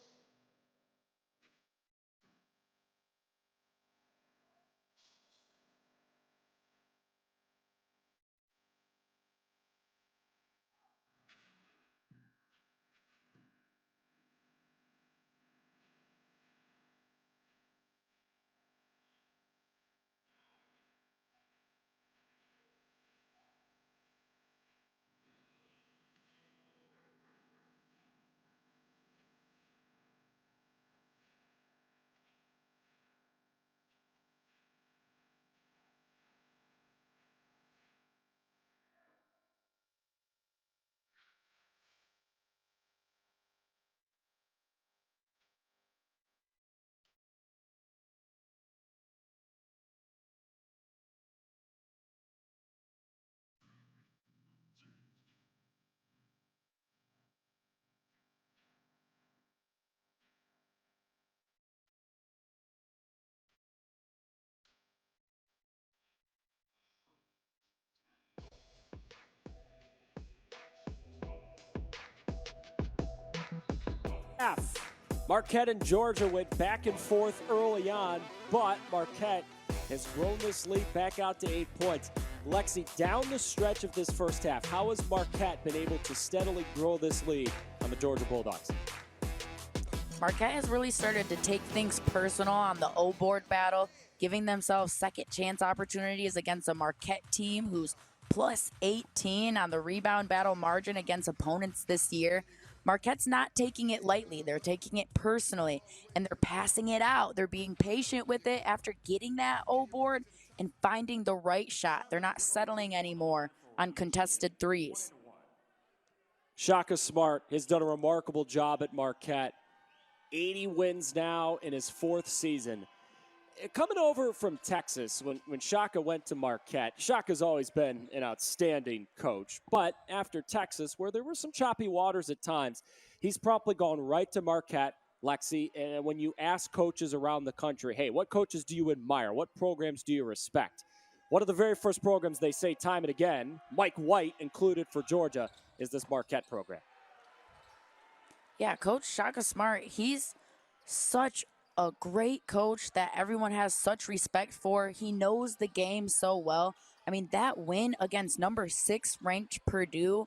Marquette and Georgia went back and forth early on, but Marquette has grown this lead back out to 8 points. Lexi, down the stretch of this first half, how has Marquette been able to steadily grow this lead on the Georgia Bulldogs? Marquette has really started to take things personal on the O-board battle, giving themselves second chance opportunities against a Marquette team who's plus 18 on the rebound battle margin against opponents this year. Marquette's not taking it lightly. They're taking it personally, and they're passing it out. They're being patient with it after getting that O-board and finding the right shot. They're not settling anymore on contested threes. Shaka Smart has done a remarkable job at Marquette. 80 wins now in his fourth season. Coming over from Texas, when Shaka went to Marquette, Shaka's always been an outstanding coach. But after Texas, where there were some choppy waters at times, he's probably gone right to Marquette, Lexi. And when you ask coaches around the country, hey, what coaches do you admire? What programs do you respect? One of the very first programs they say time and again, Mike White included for Georgia, is this Marquette program. Yeah, Coach Shaka Smart, he's such a great coach that everyone has such respect for. He knows the game so well. I mean, that win against number 6 ranked Purdue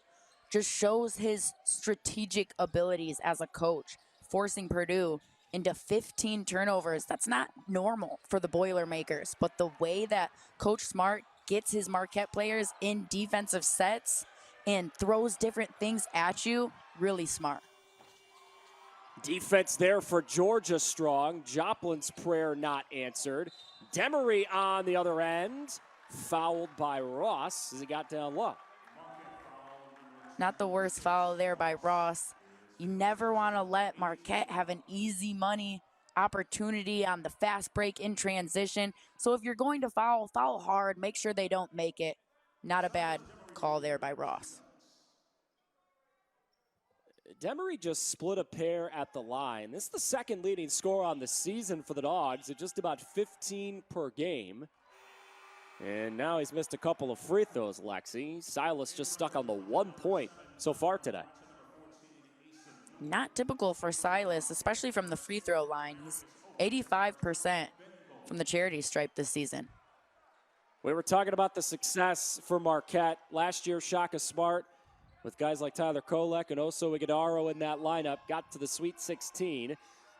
just shows his strategic abilities as a coach, forcing Purdue into 15 turnovers. That's not normal for the Boilermakers, but the way that Coach Smart gets his Marquette players in defensive sets and throws different things at you, really smart. Defense there for Georgia strong. Joplin's prayer not answered. Demery on the other end. Fouled by Ross as he got down low. Not the worst foul there by Ross. You never want to let Marquette have an easy money opportunity on the fast break in transition. So if you're going to foul, foul hard. Make sure they don't make it. Not a bad call there by Ross. Demery just split a pair at the line. This is the second leading scorer on the season for the Dogs at just about 15 per game. And now he's missed a couple of free throws, Lexi. Silas just stuck on the 1 point so far today. Not typical for Silas, especially from the free throw line. He's 85% from the charity stripe this season. We were talking about the success for Marquette. Last year, Shaka Smart, with guys like Tyler Kolek and Oso Ighodaro in that lineup, got to the Sweet 16,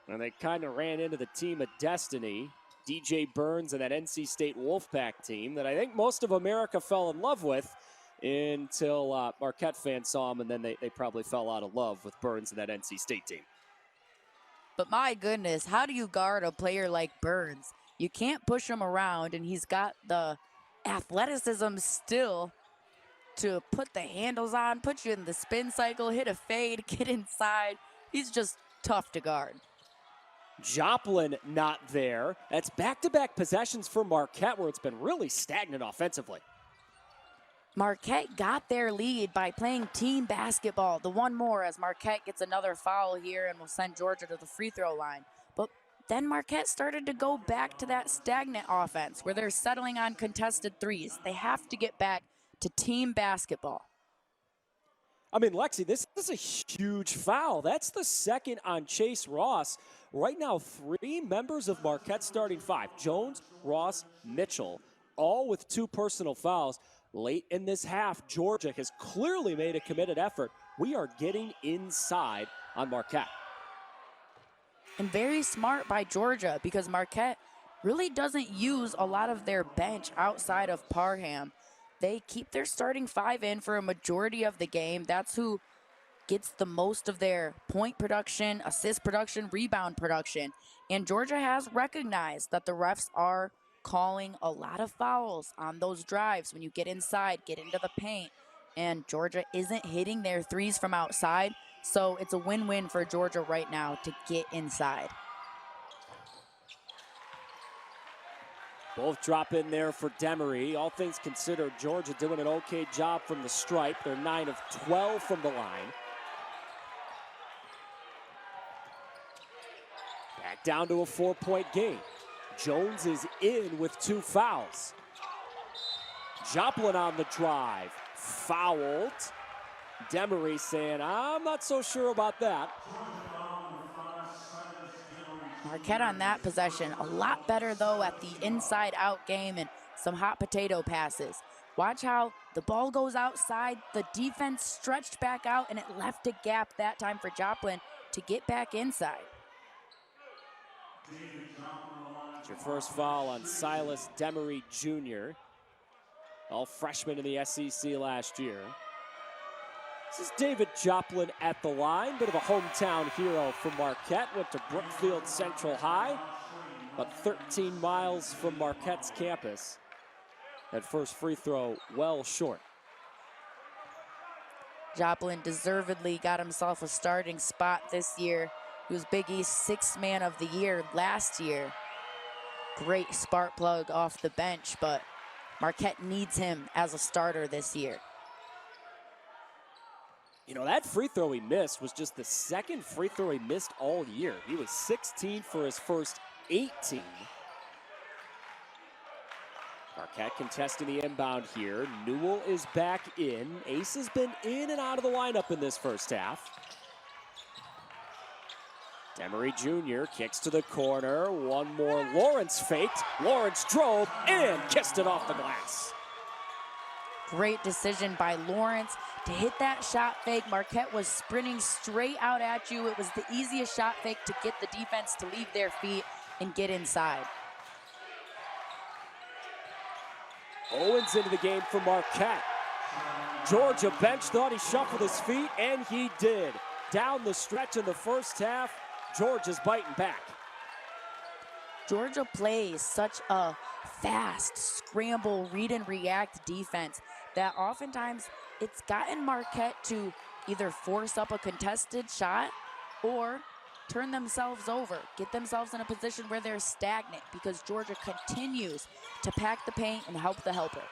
and they kind of ran into the team of destiny, DJ Burns and that NC State Wolfpack team that I think most of America fell in love with until Marquette fans saw him, and then they probably fell out of love with Burns and that NC State team. But my goodness, how do you guard a player like Burns? You can't push him around, and he's got the athleticism still to put the handles on, put you in the spin cycle, hit a fade, get inside. He's just tough to guard. Joplin not there. That's back-to-back possessions for Marquette where it's been really stagnant offensively. Marquette got their lead by playing team basketball. The one more as Marquette gets another foul here and will send Georgia to the free throw line. But then Marquette started to go back to that stagnant offense where they're settling on contested threes. They have to get back to team basketball. I mean, Lexi, this is a huge foul. That's the second on Chase Ross. Right now, 3 members of Marquette's starting 5, Jones, Ross, Mitchell, all with 2 personal fouls. Late in this half, Georgia has clearly made a committed effort. We are getting inside on Marquette. And very smart by Georgia because Marquette really doesn't use a lot of their bench outside of Parham. They keep their starting 5 in for a majority of the game. That's who gets the most of their point production, assist production, rebound production. And Georgia has recognized that the refs are calling a lot of fouls on those drives when you get inside, get into the paint. And Georgia isn't hitting their threes from outside. So it's a win-win for Georgia right now to get inside. Both drop in there for Demery. All things considered, Georgia doing an okay job from the stripe. They're 9 of 12 from the line. Back down to a 4-point game. Jones is in with 2 fouls. Joplin on the drive. Fouled. Demery saying, I'm not so sure about that. Marquette on that possession. A lot better, though, at the inside-out game and some hot potato passes. Watch how the ball goes outside, the defense stretched back out, and it left a gap that time for Joplin to get back inside. It's your first foul on Silas Demery Jr., all freshman in the SEC last year. This is David Joplin at the line, bit of a hometown hero from Marquette, went to Brookfield Central High, about 13 miles from Marquette's campus. That first free throw well short. Joplin deservedly got himself a starting spot this year. He was Big East Sixth Man of the Year last year. Great spark plug off the bench, but Marquette needs him as a starter this year. You know, that free throw he missed was just the second free throw he missed all year. He was 16 for his first 18. Marquette contesting the inbound here. Newell is back in. Ace has been in and out of the lineup in this first half. Demery Jr. kicks to the corner. One more. Lawrence faked. Lawrence drove and kissed it off the glass. Great decision by Lawrence to hit that shot fake. Marquette was sprinting straight out at you. It was the easiest shot fake to get the defense to leave their feet and get inside. Owens into the game for Marquette. Georgia bench thought he shuffled his feet, and he did. Down the stretch in the first half, Georgia's biting back. Georgia plays such a fast, scramble, read and react defense that oftentimes it's gotten Marquette to either force up a contested shot or turn themselves over, get themselves in a position where they're stagnant because Georgia continues to pack the paint and help the helper.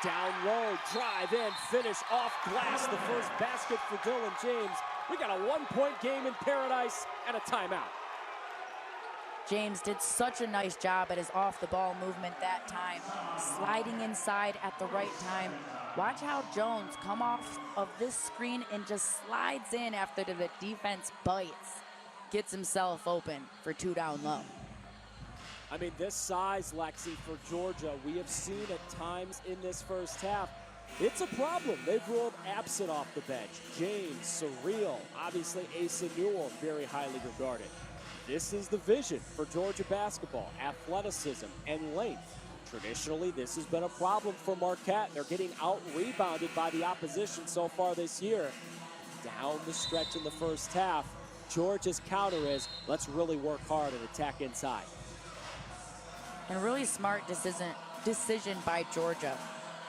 Down low, drive in, finish off glass. The first basket for Dylan James. We got a one-point game in paradise and a timeout. James did such a nice job at his off-the-ball movement that time, sliding inside at the right time. Watch how Jones come off of this screen and just slides in after the defense bites. Gets himself open for two down low. I mean, this size, Lexi, for Georgia, we have seen at times in this first half. It's a problem. They've rolled absent off the bench. James, Surreal, obviously Asa Newell, very highly regarded. This is the vision for Georgia basketball, athleticism and length. Traditionally, this has been a problem for Marquette. They're getting out-rebounded by the opposition so far this year. Down the stretch in the first half, Georgia's counter is, let's really work hard and attack inside. And really smart decision by Georgia.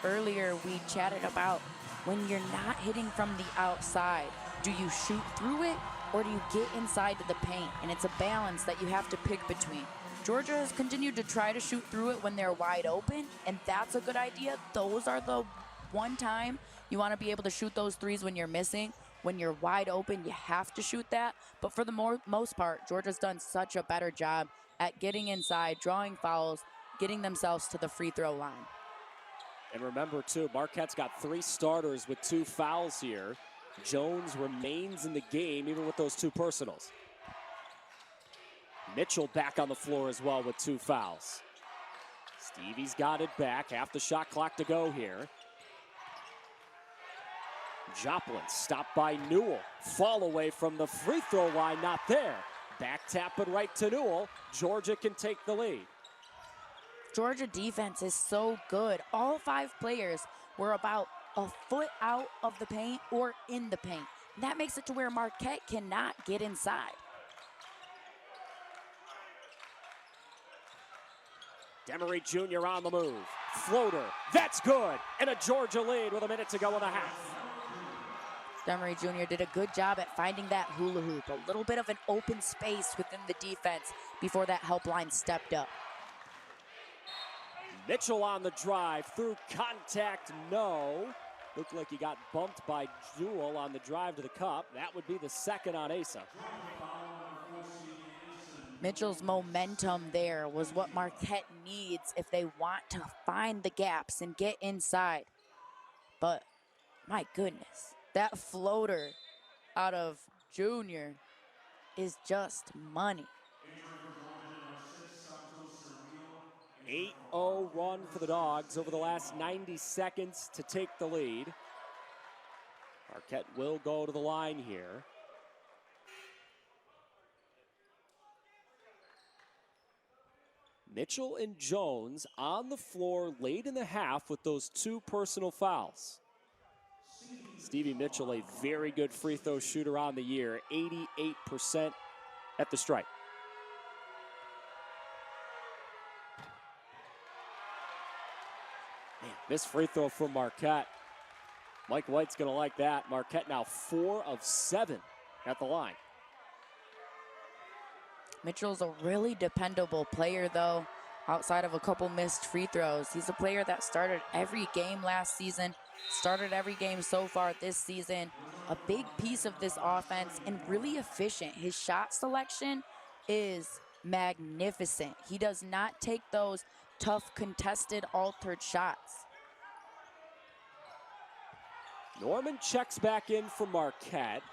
Earlier, we chatted about when you're not hitting from the outside, do you shoot through it or do you get inside to the paint? And it's a balance that you have to pick between. Georgia has continued to try to shoot through it when they're wide open, and that's a good idea. Those are the one time you want to be able to shoot those threes when you're missing. When you're wide open, you have to shoot that. But for the most part, Georgia's done such a better job at getting inside, drawing fouls, getting themselves to the free throw line. And remember, too, Marquette's got 3 starters with 2 fouls here. Jones remains in the game, even with those 2 personals. Mitchell back on the floor as well with 2 fouls. Stevie's got it back. Half the shot clock to go here. Joplin stopped by Newell. Fall away from the free throw line, not there. Back tap it right to Newell. Georgia can take the lead. Georgia defense is so good. All 5 players were about a foot out of the paint or in the paint. That makes it to where Marquette cannot get inside. Demery Jr. on the move. Floater. That's good. And a Georgia lead with a minute to go in the half. Demery Jr. did a good job at finding that hula hoop. A little bit of an open space within the defense before that help line stepped up. Mitchell on the drive. Through contact, no. Looked like he got bumped by Jewell on the drive to the cup. That would be the second on Asa. Mitchell's momentum there was what Marquette needs if they want to find the gaps and get inside. But my goodness, that floater out of Junior is just money. 8-0 run for the Dogs over the last 90 seconds to take the lead. Marquette will go to the line here. Mitchell and Jones on the floor late in the half with those 2 personal fouls. Stevie Mitchell, a very good free throw shooter on the year, 88% at the stripe. Man, this free throw from Marquette. Mike White's gonna like that. Marquette now 4 of 7 at the line. Mitchell's a really dependable player, though, outside of a couple missed free throws. He's a player that started every game last season, started every game so far this season. A big piece of this offense and really efficient. His shot selection is magnificent. He does not take those tough, contested, altered shots. Norman checks back in for Marquette.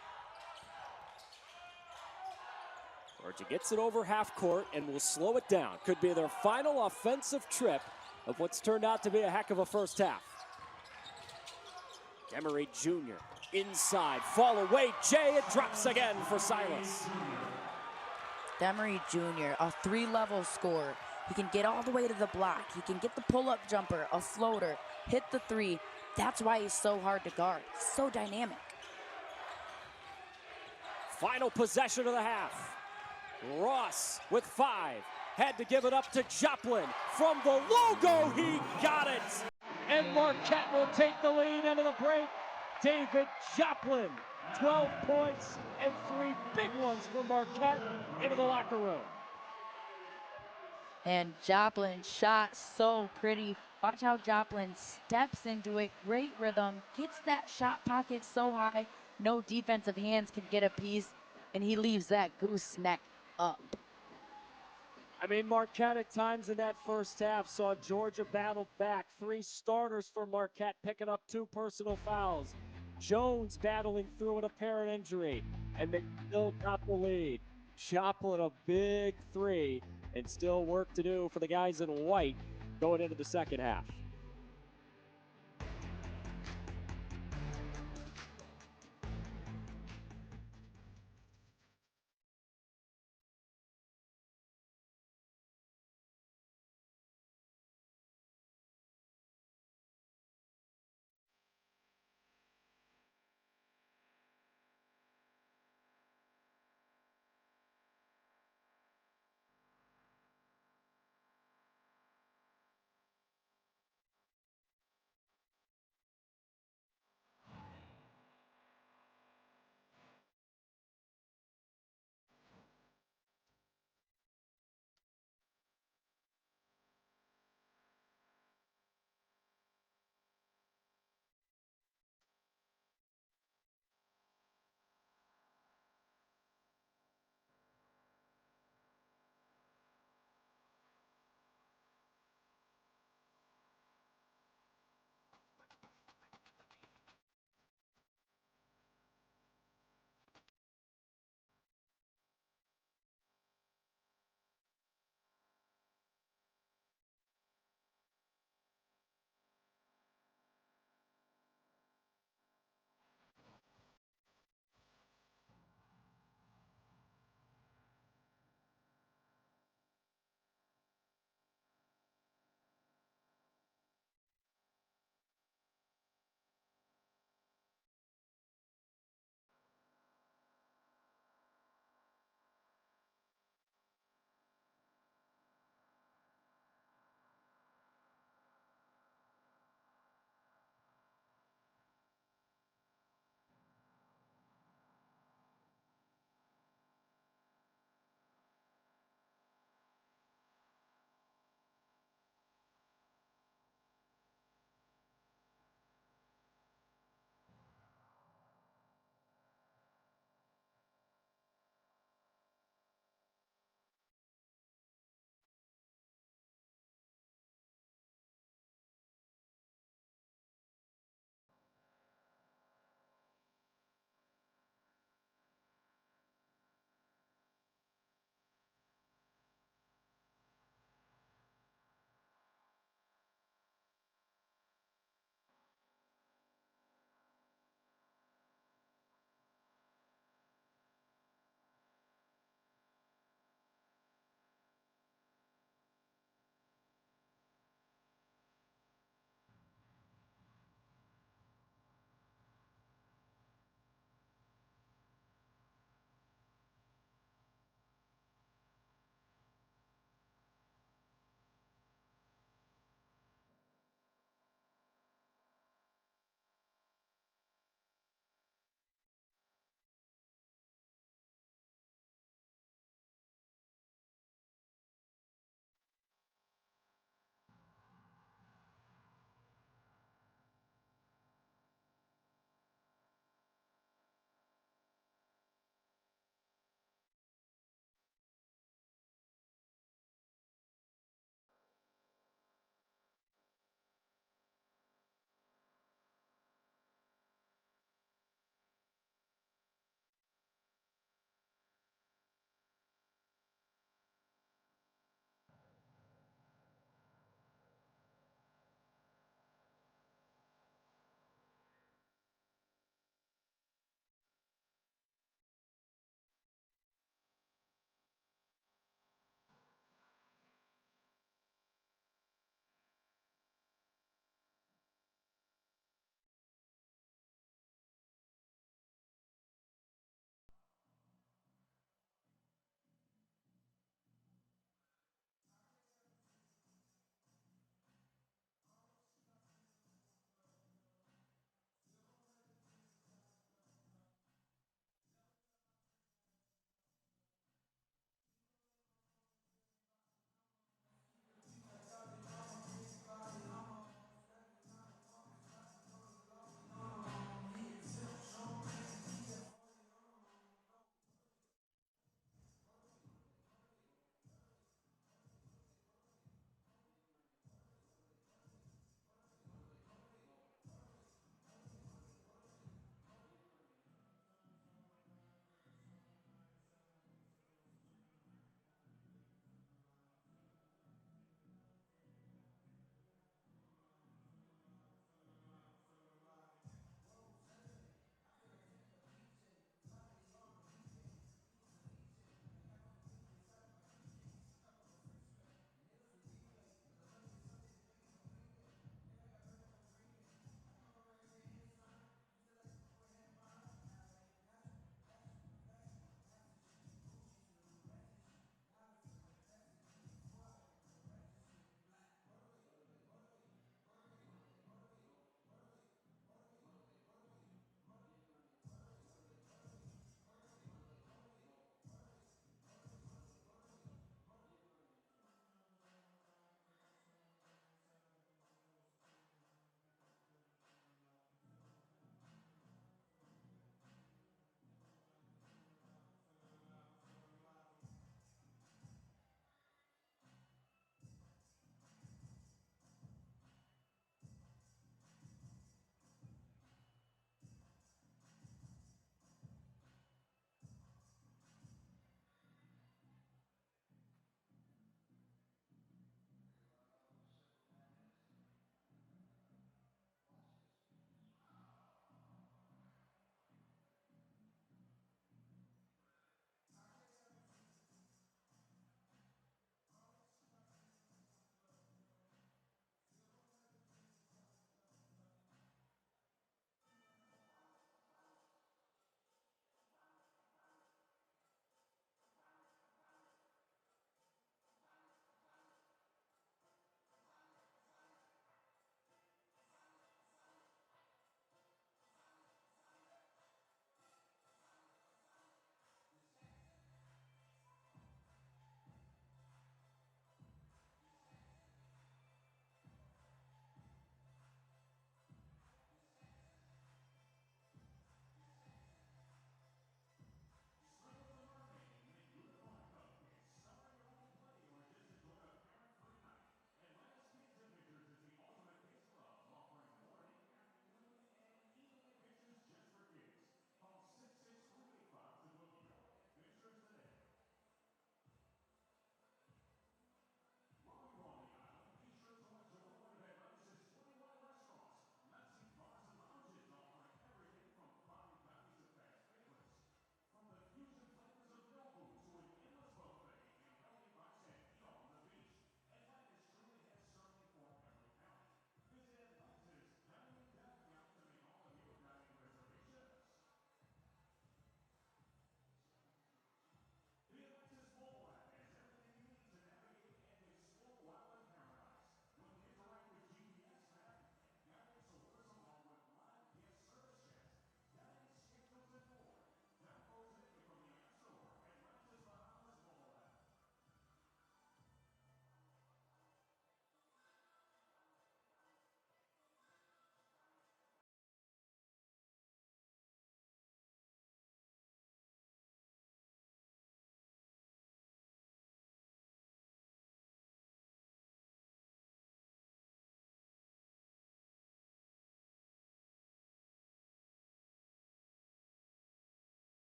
Georgia gets it over half court and will slow it down. Could be their final offensive trip of what's turned out to be a heck of a first half. Demery Jr. inside, fall away, Jay, it drops again for Silas. Demery Jr., a 3-level scorer. He can get all the way to the block. He can get the pull-up jumper, a floater, hit the 3. That's why he's so hard to guard. He's so dynamic. Final possession of the half. Ross with 5. Had to give it up to Joplin. From the logo, he got it. And Marquette will take the lead into the break. David Joplin, 12 points and 3 big ones for Marquette into the locker room. And Joplin shot so pretty. Watch how Joplin steps into it. Great rhythm. Gets that shot pocket so high, no defensive hands can get a piece. And he leaves that gooseneck up. I mean, Marquette at times in that first half saw Georgia battle back. 3 starters for Marquette picking up 2 personal fouls. Jones battling through an apparent injury, and they still got the lead. Joplin a big 3, and still work to do for the guys in white going into the second half.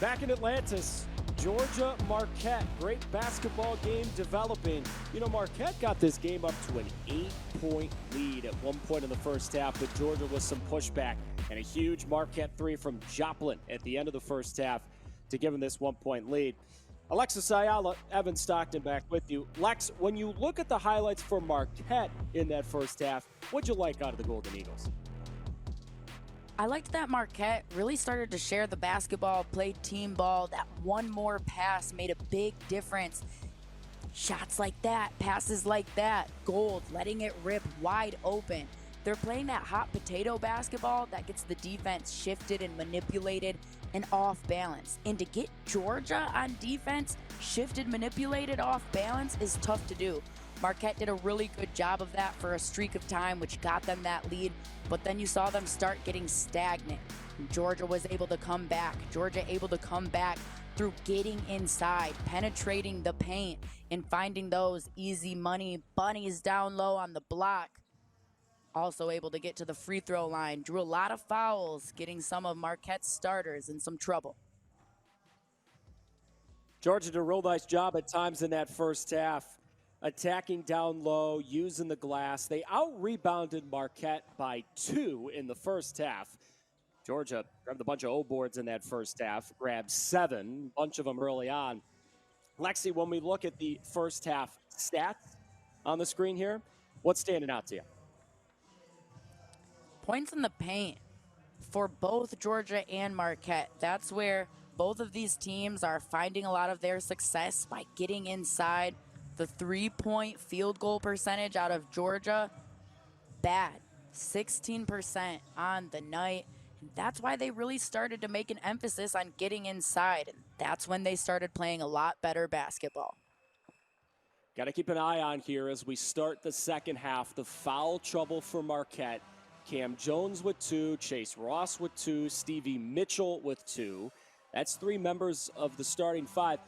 Back in Atlantis, Georgia Marquette, great basketball game developing. You know, Marquette got this game up to an 8-point lead at one point in the first half, but Georgia with some pushback and a huge Marquette three from Joplin at the end of the first half to give them this 1-point lead. Alexis Ayala, Evan Stockton back with you. Lex, when you look at the highlights for Marquette in that first half, what'd you like out of the Golden Eagles? I liked that Marquette really started to share the basketball, played team ball. That one more pass made a big difference. Shots like that, passes like that, Gold letting it rip wide open. They're playing that hot potato basketball that gets the defense shifted and manipulated and off balance. And to get Georgia on defense, shifted, manipulated, off balance is tough to do. Marquette did a really good job of that for a streak of time, which got them that lead. But then you saw them start getting stagnant. Georgia was able to come back. Georgia able to come back through getting inside, penetrating the paint, and finding those easy money bunnies down low on the block. Also able to get to the free throw line. Drew a lot of fouls, getting some of Marquette's starters in some trouble. Georgia did a real nice job at times in that first half, attacking down low, using the glass. They out-rebounded Marquette by 2 in the first half. Georgia grabbed a bunch of O-boards in that first half, grabbed 7, a bunch of them early on. Lexi, when we look at the first half stats on the screen here, what's standing out to you? Points in the paint for both Georgia and Marquette. That's where both of these teams are finding a lot of their success by getting inside. The 3-point field goal percentage out of Georgia, bad, 16% on the night. And that's why they really started to make an emphasis on getting inside. And that's when they started playing a lot better basketball. Got to keep an eye on here as we start the second half. The foul trouble for Marquette. Cam Jones with 2, Chase Ross with 2, Stevie Mitchell with 2. That's 3 members of the starting 5.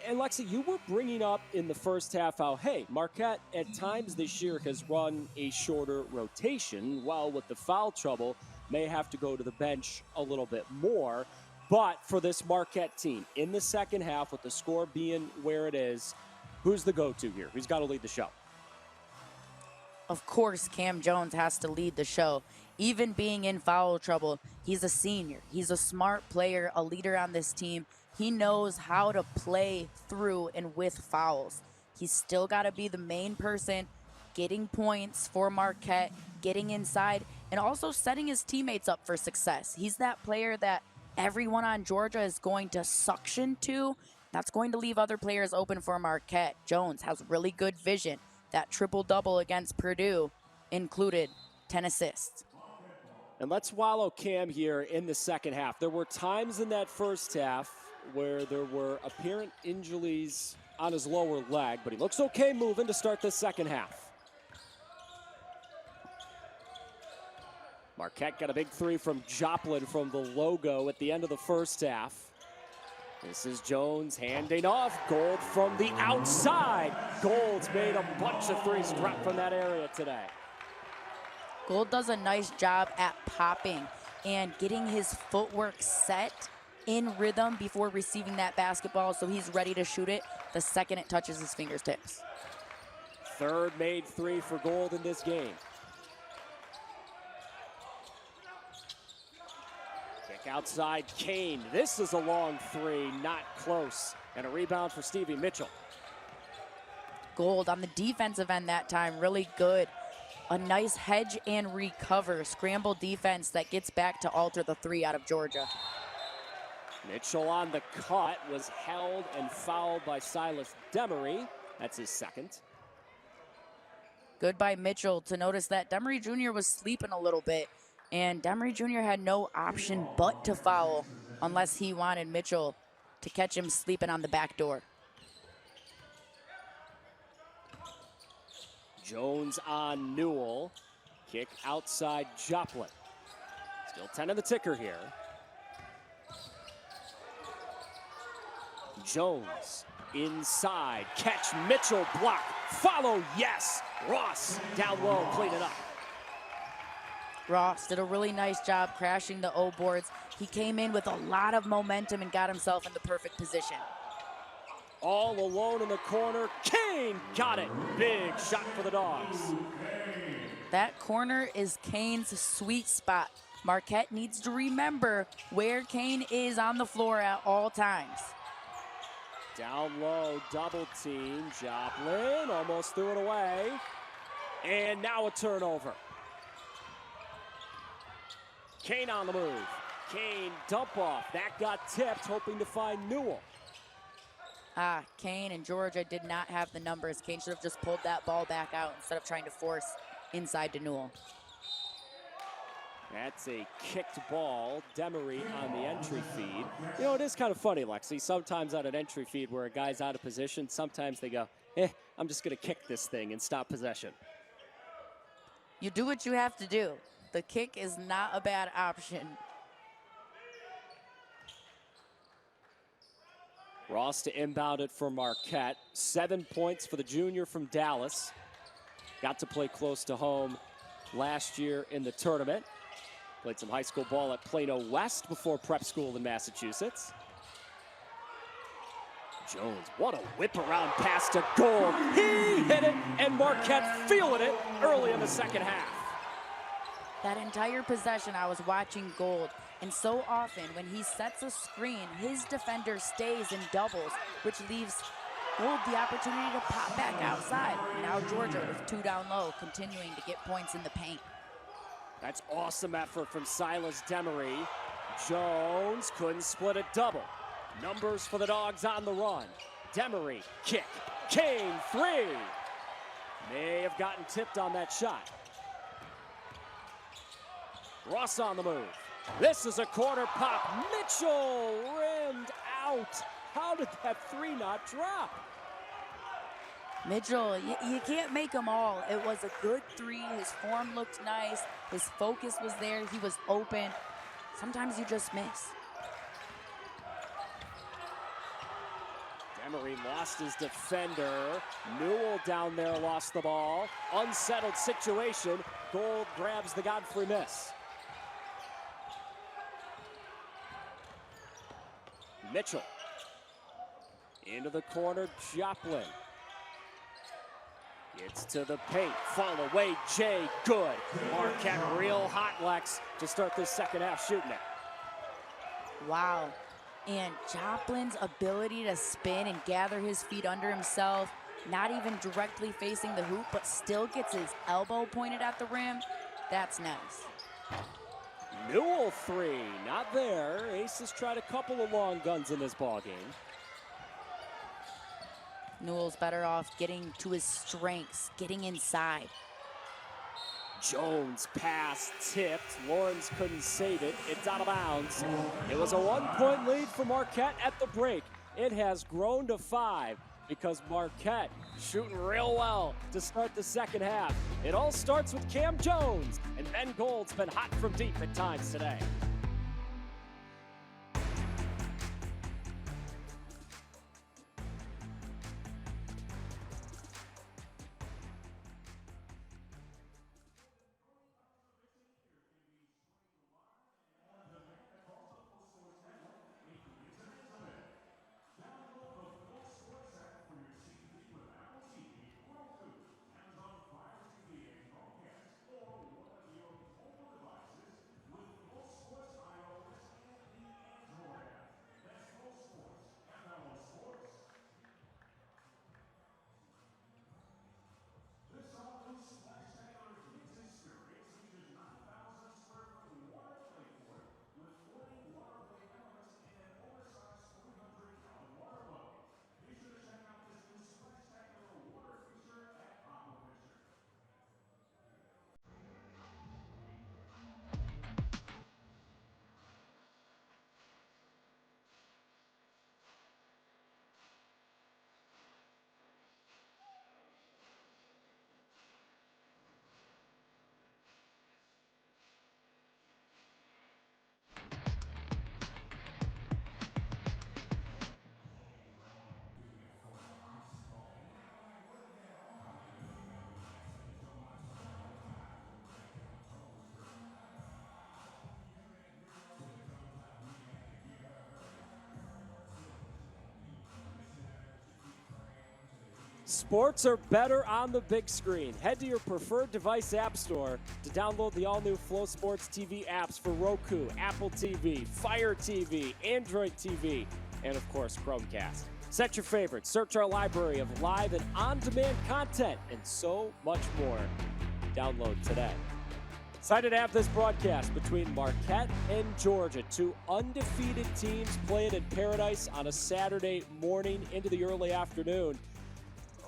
And Lexi, you were bringing up in the first half how, hey, Marquette at times this year has run a shorter rotation. Well, with the foul trouble, may have to go to the bench a little bit more. But for this Marquette team, in the second half, with the score being where it is, who's the go-to here? Who's got to lead the show? Of course, Cam Jones has to lead the show. Even being in foul trouble, he's a senior. He's a smart player, a leader on this team. He knows how to play through and with fouls. He's still got to be the main person getting points for Marquette, getting inside, and also setting his teammates up for success. He's that player that everyone on Georgia is going to suction to. That's going to leave other players open for Marquette. Jones has really good vision. That triple-double against Purdue included 10 assists. And let's wallow Cam here in the second half. There were times in that first half where there were apparent injuries on his lower leg, but he looks okay moving to start the second half. Marquette got a big 3 from Joplin from the logo at the end of the first half. This is Jones handing off. Gold from the outside. Gold's made a bunch of threes drop from that area today. Gold does a nice job at popping and getting his footwork set in rhythm before receiving that basketball, so he's ready to shoot it the second it touches his fingertips. Third made 3 for Gold in this game. Kick outside, Kane. This is a long 3, not close. And a rebound for Stevie Mitchell. Gold on the defensive end that time, really good. A nice hedge and recover, scramble defense that gets back to alter the 3 out of Georgia. Mitchell on the cut, was held and fouled by Silas Demery. That's his second. Good by Mitchell to notice that Demery Jr. was sleeping a little bit, and Demery Jr. had no option but to foul unless he wanted Mitchell to catch him sleeping on the back door. Jones on Newell. Kick outside Joplin. Still 10 in the ticker here. Jones inside. Catch, Mitchell, block. Follow, yes. Ross down low, clean it up. Ross did a really nice job crashing the O boards. He came in with a lot of momentum and got himself in the perfect position. All alone in the corner. Kane got it. Big shot for the Dogs. That corner is Kane's sweet spot. Marquette needs to remember where Kane is on the floor at all times. Down low, double team. Joplin almost threw it away. And now a turnover. Kane on the move. Kane dump off. That got tipped, hoping to find Newell. Kane and Georgia did not have the numbers. Kane should have just pulled that ball back out instead of trying to force inside to Newell. That's a kicked ball. Demery on the entry feed. You know, it is kind of funny, Lexi. Sometimes on an entry feed where a guy's out of position, sometimes they go, I'm just going to kick this thing and stop possession. You do what you have to do. The kick is not a bad option. Ross to inbound it for Marquette. 7 points for the junior from Dallas. Got to play close to home last year in the tournament. Played some high school ball at Plano West before prep school in Massachusetts. Jones, what a whip around pass to Gold. He hit it, and Marquette feeling it early in the second half. That entire possession, I was watching Gold, and so often when he sets a screen, his defender stays in doubles, which leaves Gold the opportunity to pop back outside. Now Georgia with 2 down low, continuing to get points in the paint. That's awesome effort from Silas Demery. Jones couldn't split a double. Numbers for the Dogs on the run. Demery, kick. Kane, 3. May have gotten tipped on that shot. Ross on the move. This is a corner pop. Mitchell rimmed out. How did that 3 not drop? Mitchell, you can't make them all. It was a good 3. His form looked nice. His focus was there. He was open. Sometimes you just miss. Demery lost his defender. Newell down there lost the ball. Unsettled situation. Gold grabs the Godfrey miss. Mitchell. Into the corner, Joplin. It's to the paint. Fall away, Jay. Good. Marquette real hot, Lex, to start this second half shooting it. Wow. And Joplin's ability to spin and gather his feet under himself, not even directly facing the hoop, but still gets his elbow pointed at the rim, that's nice. Newell 3, not there. Aces tried a couple of long guns in this ball game. Newell's better off getting to his strengths, getting inside. Jones pass tipped. Lawrence couldn't save it. It's out of bounds. It was a 1-point lead for Marquette at the break. It has grown to 5 because Marquette shooting real well to start the second half. It all starts with Cam Jones, and Ben Gold's been hot from deep at times today. Sports are better on the big screen. Head to your preferred device app store to download the all-new Flow Sports TV apps for Roku, Apple TV, Fire TV, Android TV, and of course, Chromecast. Set your favorites, search our library of live and on-demand content, and so much more. Download today. Excited to have this broadcast between Marquette and Georgia, two undefeated teams playing in paradise on a Saturday morning into the early afternoon.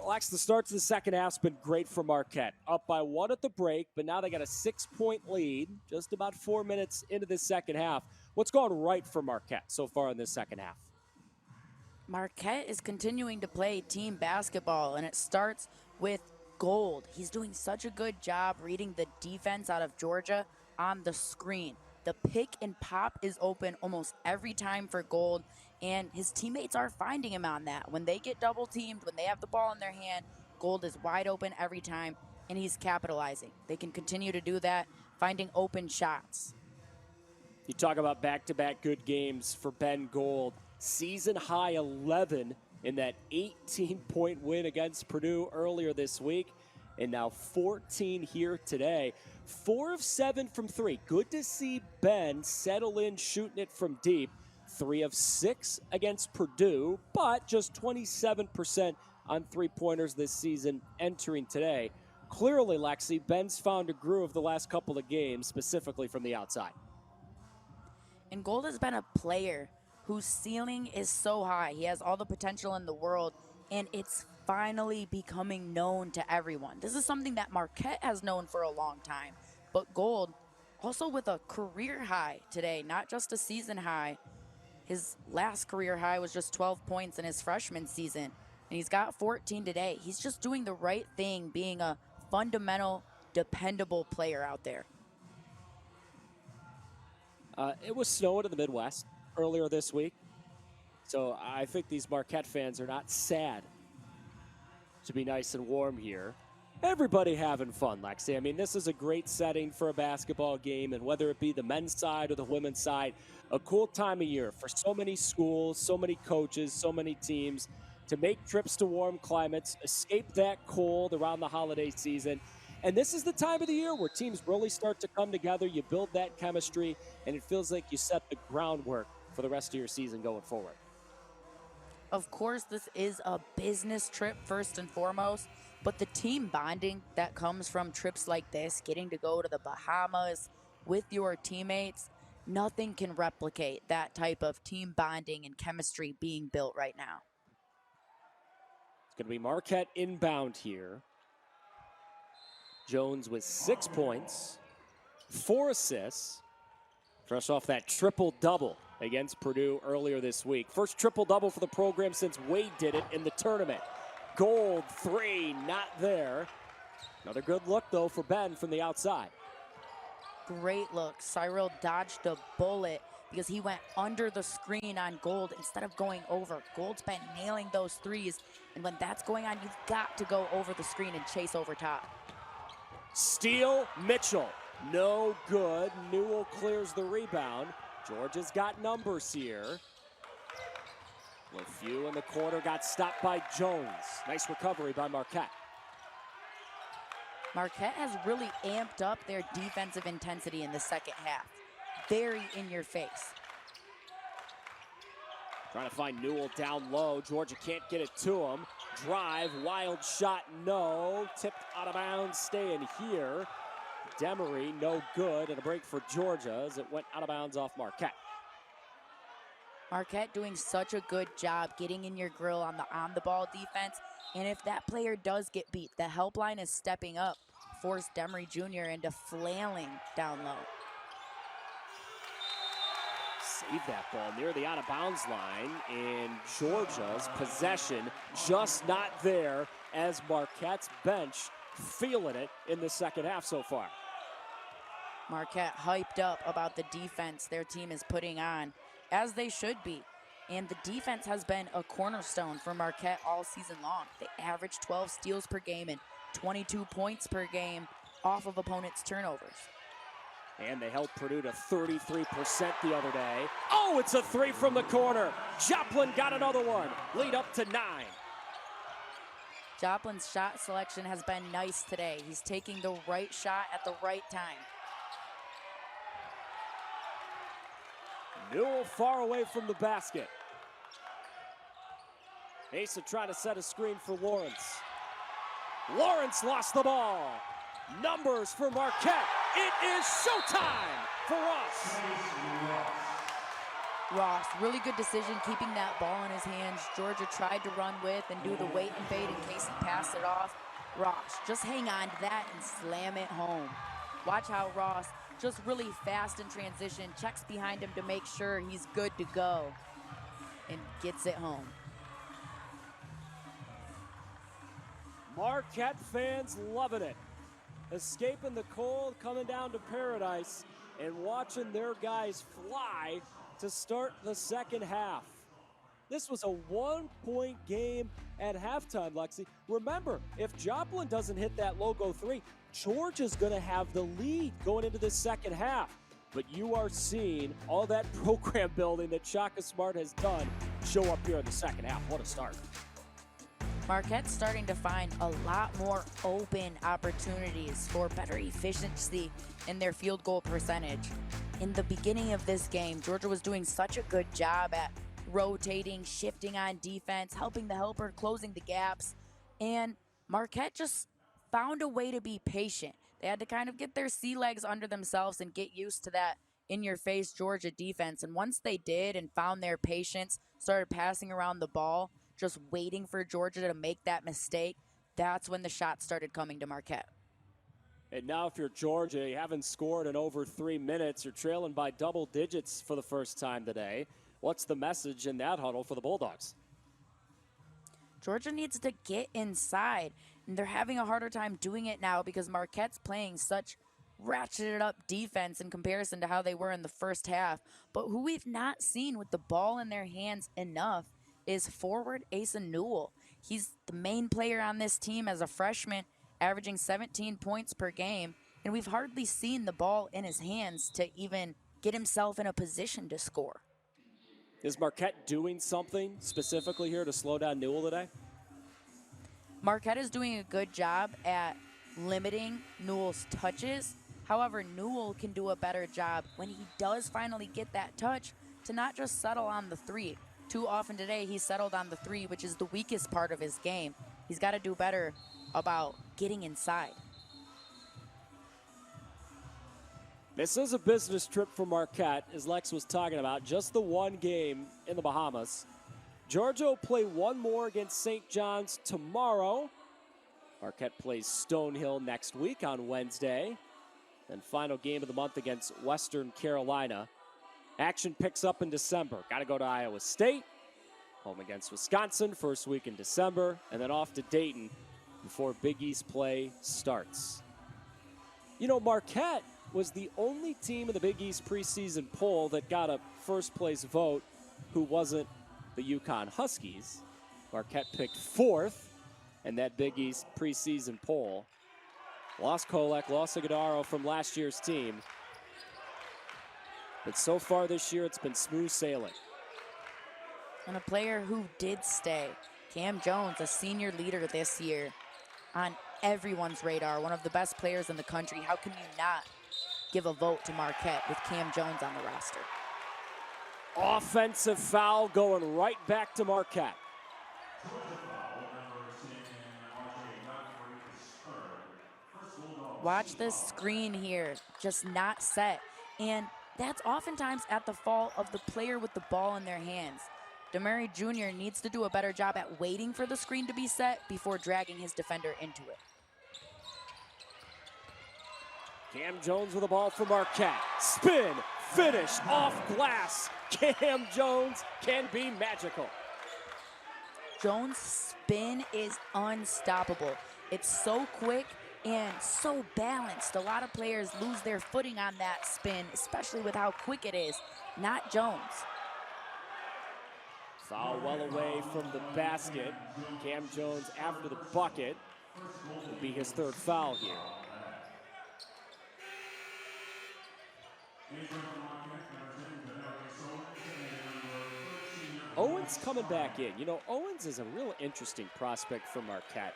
Lex, the start to the second half's been great for Marquette. Up by one at the break, but now they got a 6-point lead just about 4 minutes into the second half. What's gone right for Marquette so far in this second half? Marquette is continuing to play team basketball, and it starts with Gold. He's doing such a good job reading the defense out of Georgia on the screen. The pick and pop is open almost every time for Gold, and his teammates are finding him on that. When they get double teamed, when they have the ball in their hand, Gold is wide open every time, and he's capitalizing. They can continue to do that, finding open shots. You talk about back-to-back good games for Ben Gold. Season high 11 in that 18-point win against Purdue earlier this week, and now 14 here today. 4 of 7 from 3. Good to see Ben settle in shooting it from deep. 3 of 6 against Purdue, but just 27% on three-pointers this season entering today. Clearly, Lexi, Ben's found a groove the last couple of games, specifically from the outside. And Gold has been a player whose ceiling is so high. He has all the potential in the world, and it's finally becoming known to everyone. This is something that Marquette has known for a long time, but Gold also with a career high today, not just a season high. His last career high was just 12 points in his freshman season, and he's got 14 today. He's just doing the right thing, being a fundamental, dependable player out there. It was snowing in the Midwest earlier this week, so I think these Marquette fans are not sad to be nice and warm here. Everybody having fun, Lexi. I mean, this is a great setting for a basketball game, and whether it be the men's side or the women's side, a cool time of year for so many schools, so many coaches, so many teams to make trips to warm climates, escape that cold around the holiday season. And this is the time of the year where teams really start to come together. You build that chemistry, and it feels like you set the groundwork for the rest of your season going forward. Of course, this is a business trip first and foremost, but the team bonding that comes from trips like this, getting to go to the Bahamas with your teammates, nothing can replicate that type of team bonding and chemistry being built right now. It's going to be Marquette inbound here. Jones with 6 points, 4 assists, fresh off that triple-double against Purdue earlier this week. First triple-double for the program since Wade did it in the tournament. Gold, 3, not there. Another good look, though, for Ben from the outside. Great look. Cyril dodged a bullet because he went under the screen on Gold instead of going over. Gold's been nailing those threes, and when that's going on, you've got to go over the screen and chase over top. Steal, Mitchell, no good. Newell clears the rebound. Georgia's got numbers here. LeFew in the corner got stopped by Jones. Nice recovery by Marquette. Marquette has really amped up their defensive intensity in the second half. Very in your face. Trying to find Newell down low. Georgia can't get it to him. Drive, wild shot, no. Tipped out of bounds, staying here. Demery, no good, and a break for Georgia as it went out of bounds off Marquette. Marquette doing such a good job getting in your grill on the ball defense. And if that player does get beat, the help line is stepping up. Force Demery Jr. into flailing down low. Save that ball near the out-of-bounds line, and Georgia's possession just not there as Marquette's bench feeling it in the second half so far. Marquette hyped up about the defense their team is putting on, as they should be. And the defense has been a cornerstone for Marquette all season long. They average 12 steals per game and 22 points per game off of opponents' turnovers. And they held Purdue to 33% the other day. Oh, it's a 3 from the corner. Joplin got another one. Lead up to 9. Joplin's shot selection has been nice today. He's taking the right shot at the right time. Newell far away from the basket. Asa trying to set a screen for Lawrence. Lawrence lost the ball. Numbers for Marquette. It is showtime for Ross. Ross, really good decision keeping that ball in his hands. Georgia tried to run with and do the wait and bait in case he passed it off. Ross, just hang on to that and slam it home. Watch how Ross, just really fast in transition, checks behind him to make sure he's good to go and gets it home. Marquette fans loving it. Escaping the cold, coming down to paradise, and watching their guys fly to start the second half. This was a 1-point game at halftime, Lexi. Remember, if Joplin doesn't hit that logo three, Georgia's going to have the lead going into the second half. But you are seeing all that program building that Shaka Smart has done show up here in the second half. What a start. Marquette's starting to find a lot more open opportunities for better efficiency in their field goal percentage. In the beginning of this game, Georgia was doing such a good job at rotating, shifting on defense, helping the helper, closing the gaps, and Marquette just found a way to be patient. They had to kind of get their sea legs under themselves and get used to that in-your-face Georgia defense. And once they did and found their patience, started passing around the ball, just waiting for Georgia to make that mistake, that's when the shots started coming to Marquette. And now if you're Georgia, you haven't scored in over 3 minutes. You're trailing by double digits for the first time today. What's the message in that huddle for the Bulldogs? Georgia needs to get inside, and they're having a harder time doing it now because Marquette's playing such ratcheted up defense in comparison to how they were in the first half. But who we've not seen with the ball in their hands enough is forward Asa Newell. He's the main player on this team as a freshman, averaging 17 points per game, and we've hardly seen the ball in his hands to even get himself in a position to score. Is Marquette doing something specifically here to slow down Newell today? Marquette is doing a good job at limiting Newell's touches. However, Newell can do a better job when he does finally get that touch to not just settle on the three. Too often today, he settled on the three, which is the weakest part of his game. He's got to do better about getting inside. This is a business trip for Marquette, as Lex was talking about, just the one game in the Bahamas. Georgia will play one more against St. John's tomorrow. Marquette plays Stonehill next week on Wednesday. Then final game of the month against Western Carolina. Action picks up in December. Got to go to Iowa State. Home against Wisconsin, first week in December. And then off to Dayton before Big East play starts. You know, Marquette was the only team in the Big East preseason poll that got a first place vote who wasn't the UConn Huskies. Marquette picked fourth in that Big East preseason poll. Lost Kolek, lost Iguodaro from last year's team. But so far this year, it's been smooth sailing. And a player who did stay, Cam Jones, a senior leader this year, on everyone's radar, one of the best players in the country. How can you not give a vote to Marquette with Cam Jones on the roster? Offensive foul going right back to Marquette. Watch this screen here, just not set. And that's oftentimes at the fault of the player with the ball in their hands. DeMurray Jr. needs to do a better job at waiting for the screen to be set before dragging his defender into it. Cam Jones with the ball for Marquette. Spin, finish, off glass. Cam Jones can be magical. Jones' spin is unstoppable. It's so quick and so balanced. A lot of players lose their footing on that spin, especially with how quick it is. Not Jones. Foul well away from the basket. Cam Jones after the bucket will be his third foul here. Owens coming back in. You know, Owens is a real interesting prospect for Marquette.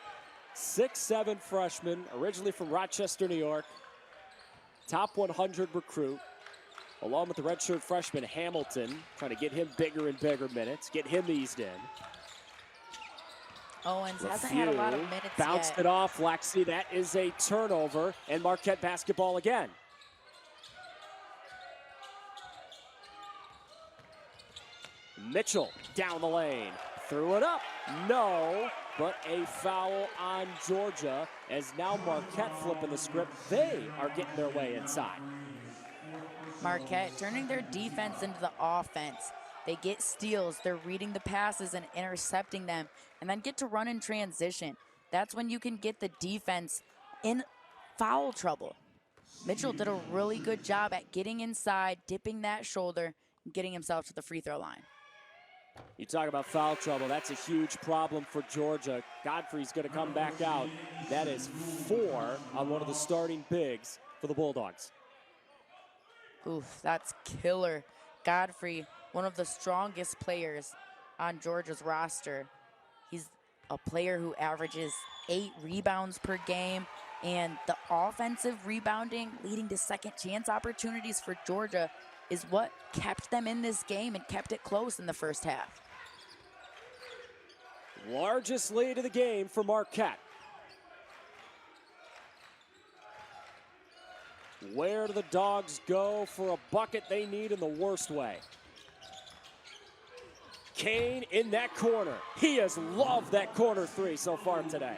6'7" freshman, originally from Rochester, New York. Top 100 recruit, along with the redshirt freshman Hamilton, trying to get him bigger and bigger minutes, get him eased in. Owens hasn't had a lot of minutes bounced yet. it off. Laxey, that is a turnover, and Marquette basketball again. Mitchell down the lane, threw it up, no, but a foul on Georgia, as now Marquette flipping the script. They are getting their way inside. Marquette turning their defense into the offense. They get steals, they're reading the passes and intercepting them, and then get to run in transition. That's when you can get the defense in foul trouble. Mitchell did a really good job at getting inside, dipping that shoulder, and getting himself to the free throw line. You talk about foul trouble, that's a huge problem for Georgia. Godfrey's gonna come back out. That is 4 on one of the starting bigs for the Bulldogs. Oof, that's killer. Godfrey, one of the strongest players on Georgia's roster. He's a player who averages 8 rebounds per game, and the offensive rebounding leading to second chance opportunities for Georgia is what kept them in this game and kept it close in the first half. Largest lead of the game for Marquette. Where do the Dogs go for a bucket they need in the worst way? Kane in that corner. He has loved that corner 3 so far today.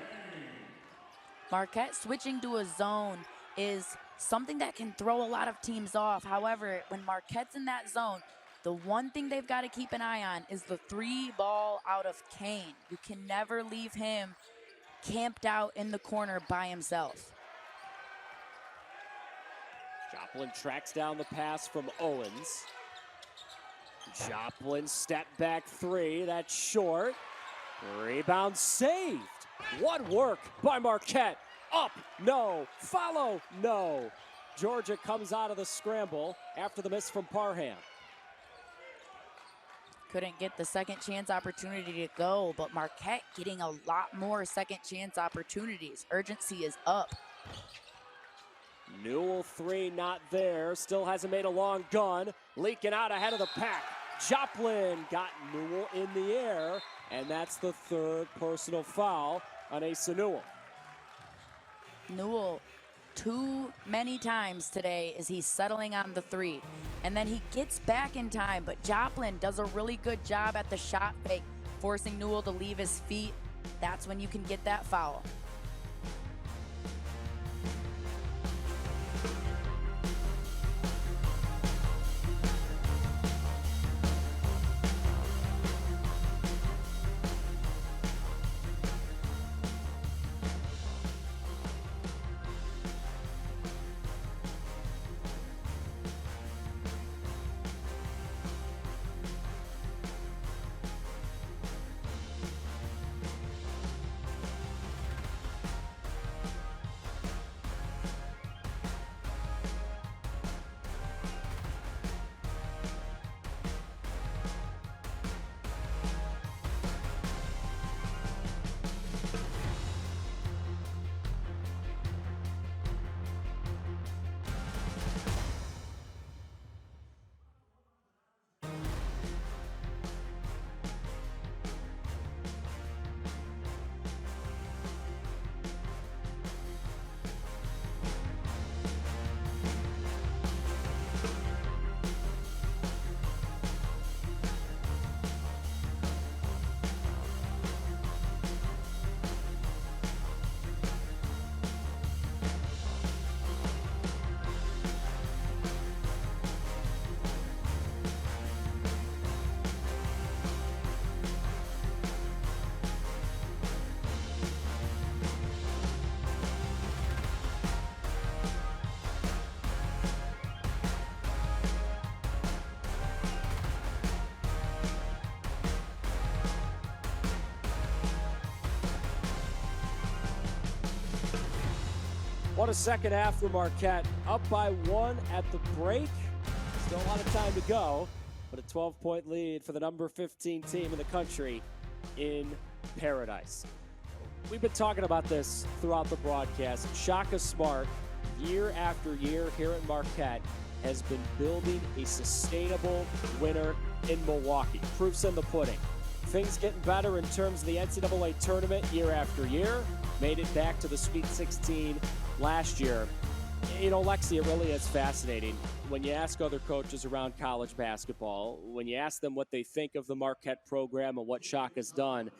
Marquette switching to a zone is something that can throw a lot of teams off. However, when Marquette's in that zone, the one thing they've got to keep an eye on is the 3 ball out of Kane. You can never leave him camped out in the corner by himself. Joplin tracks down the pass from Owens. Joplin step back 3, that's short. Rebound saved. What work by Marquette. Up, no. Follow, no. Georgia comes out of the scramble after the miss from Parham. Couldn't get the second chance opportunity to go, but Marquette getting a lot more second chance opportunities. Urgency is up. Newell 3 not there. Still hasn't made a long gun. Leaking out ahead of the pack. Joplin got Newell in the air, and that's the 3rd personal foul on Asa Newell. Newell, too many times today is he settling on the 3. And then he gets back in time, but Joplin does a really good job at the shot fake, forcing Newell to leave his feet. That's when you can get that foul. What a second half for Marquette. Up by 1 at the break. Still a lot of time to go. but a 12-point lead for the number 15 team in the country in Paradise. We've been talking about this throughout the broadcast. Shaka Smart, year after year here at Marquette, has been building a sustainable winner in Milwaukee. Proof's in the pudding. Things getting better in terms of the NCAA tournament year after year. Made it back to the Sweet 16 last year. You know, Lexi, it really is fascinating when you ask other coaches around college basketball, when you ask them what they think of the Marquette program and what Shaka's done,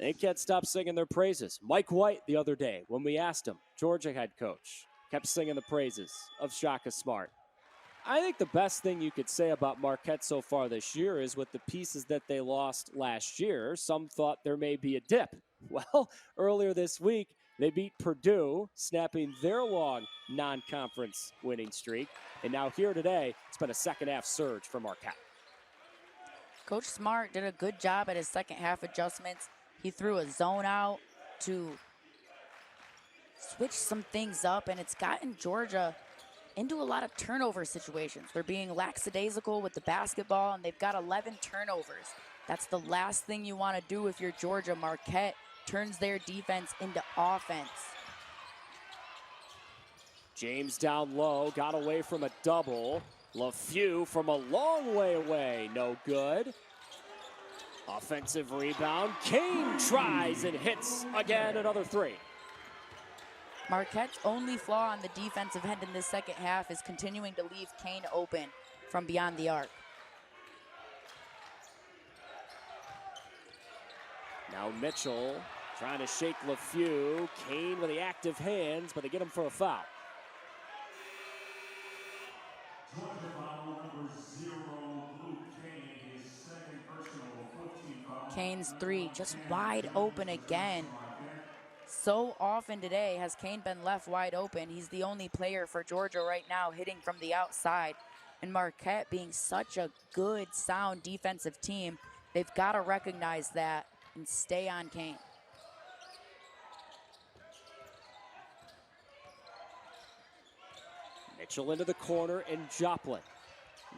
they can't stop singing their praises. Mike White the other day, when we asked him, Georgia head coach, kept singing the praises of Shaka Smart. I think the best thing you could say about Marquette so far this year is with the pieces that they lost last year, some thought there may be a dip. Well, earlier this week, they beat Purdue, snapping their long non-conference winning streak. And now here today, it's been a second-half surge for Marquette. Coach Smart did a good job at his second-half adjustments. He threw a zone out to switch some things up, and it's gotten Georgia into a lot of turnover situations. They're being lackadaisical with the basketball, and they've got 11 turnovers. That's the last thing you want to do if you're Georgia. Marquette turns their defense into offense. James down low, got away from a double. LeFew from a long way away, no good. Offensive rebound. Kane tries and hits again, another three. Marquette's only flaw on the defensive end in this second half is continuing to leave Kane open from beyond the arc. Now Mitchell trying to shake LeFew. Kane with the active hands, but they get him for a foul. Georgia foul number 0, Luke Kane, his second personal 14 foul. Kane's three just wide open again. So often today has Kane been left wide open. He's the only player for Georgia right now hitting from the outside. And Marquette being such a good, sound defensive team, they've got to recognize that and stay on Kane. Mitchell into the corner, and Joplin,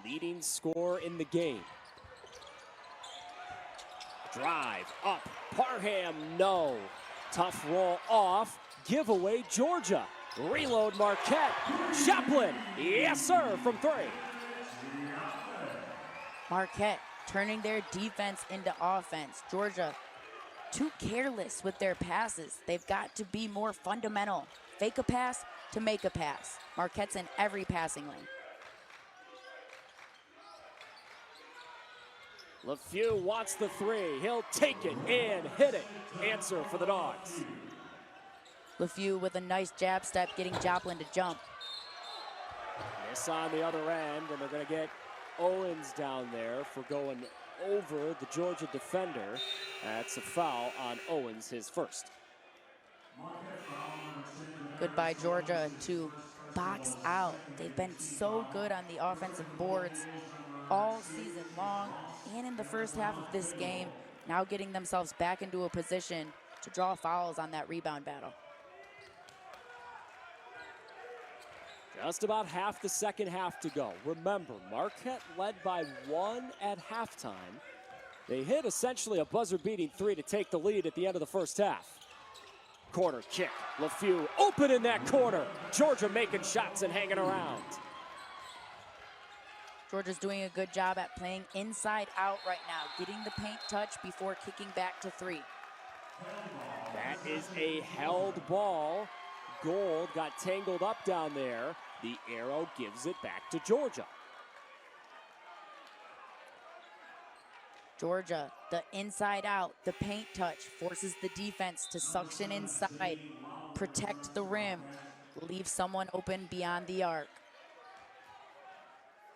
leading scorer in the game. Drive up, Parham, no. Tough roll off, giveaway Georgia. Reload Marquette, Joplin, yes sir, from three. Marquette turning their defense into offense. Georgia too careless with their passes. They've got to be more fundamental. Fake a pass to make a pass. Marquette's in every passing lane. LeFew wants the three. He'll take it and hit it. Answer for the Dogs. LeFew with a nice jab step, getting Joplin to jump. Miss on the other end, and they're going to get Owens down there for going over the Georgia defender. That's a foul on Owens, his first. Goodbye, Georgia, to box out. They've been so good on the offensive boards all season long and in the first half of this game, now getting themselves back into a position to draw fouls on that rebound battle. Just about half the second half to go. Remember, Marquette led by 1 at halftime. They hit essentially a buzzer-beating three to take the lead at the end of the first half. Corner kick, LeFew open in that corner. Georgia making shots and hanging around. Georgia's doing a good job at playing inside out right now, getting the paint touch before kicking back to three. That is a held ball. Gold got tangled up down there. The arrow gives it back to Georgia. Georgia, the inside out, the paint touch forces the defense to suction inside, protect the rim, leave someone open beyond the arc.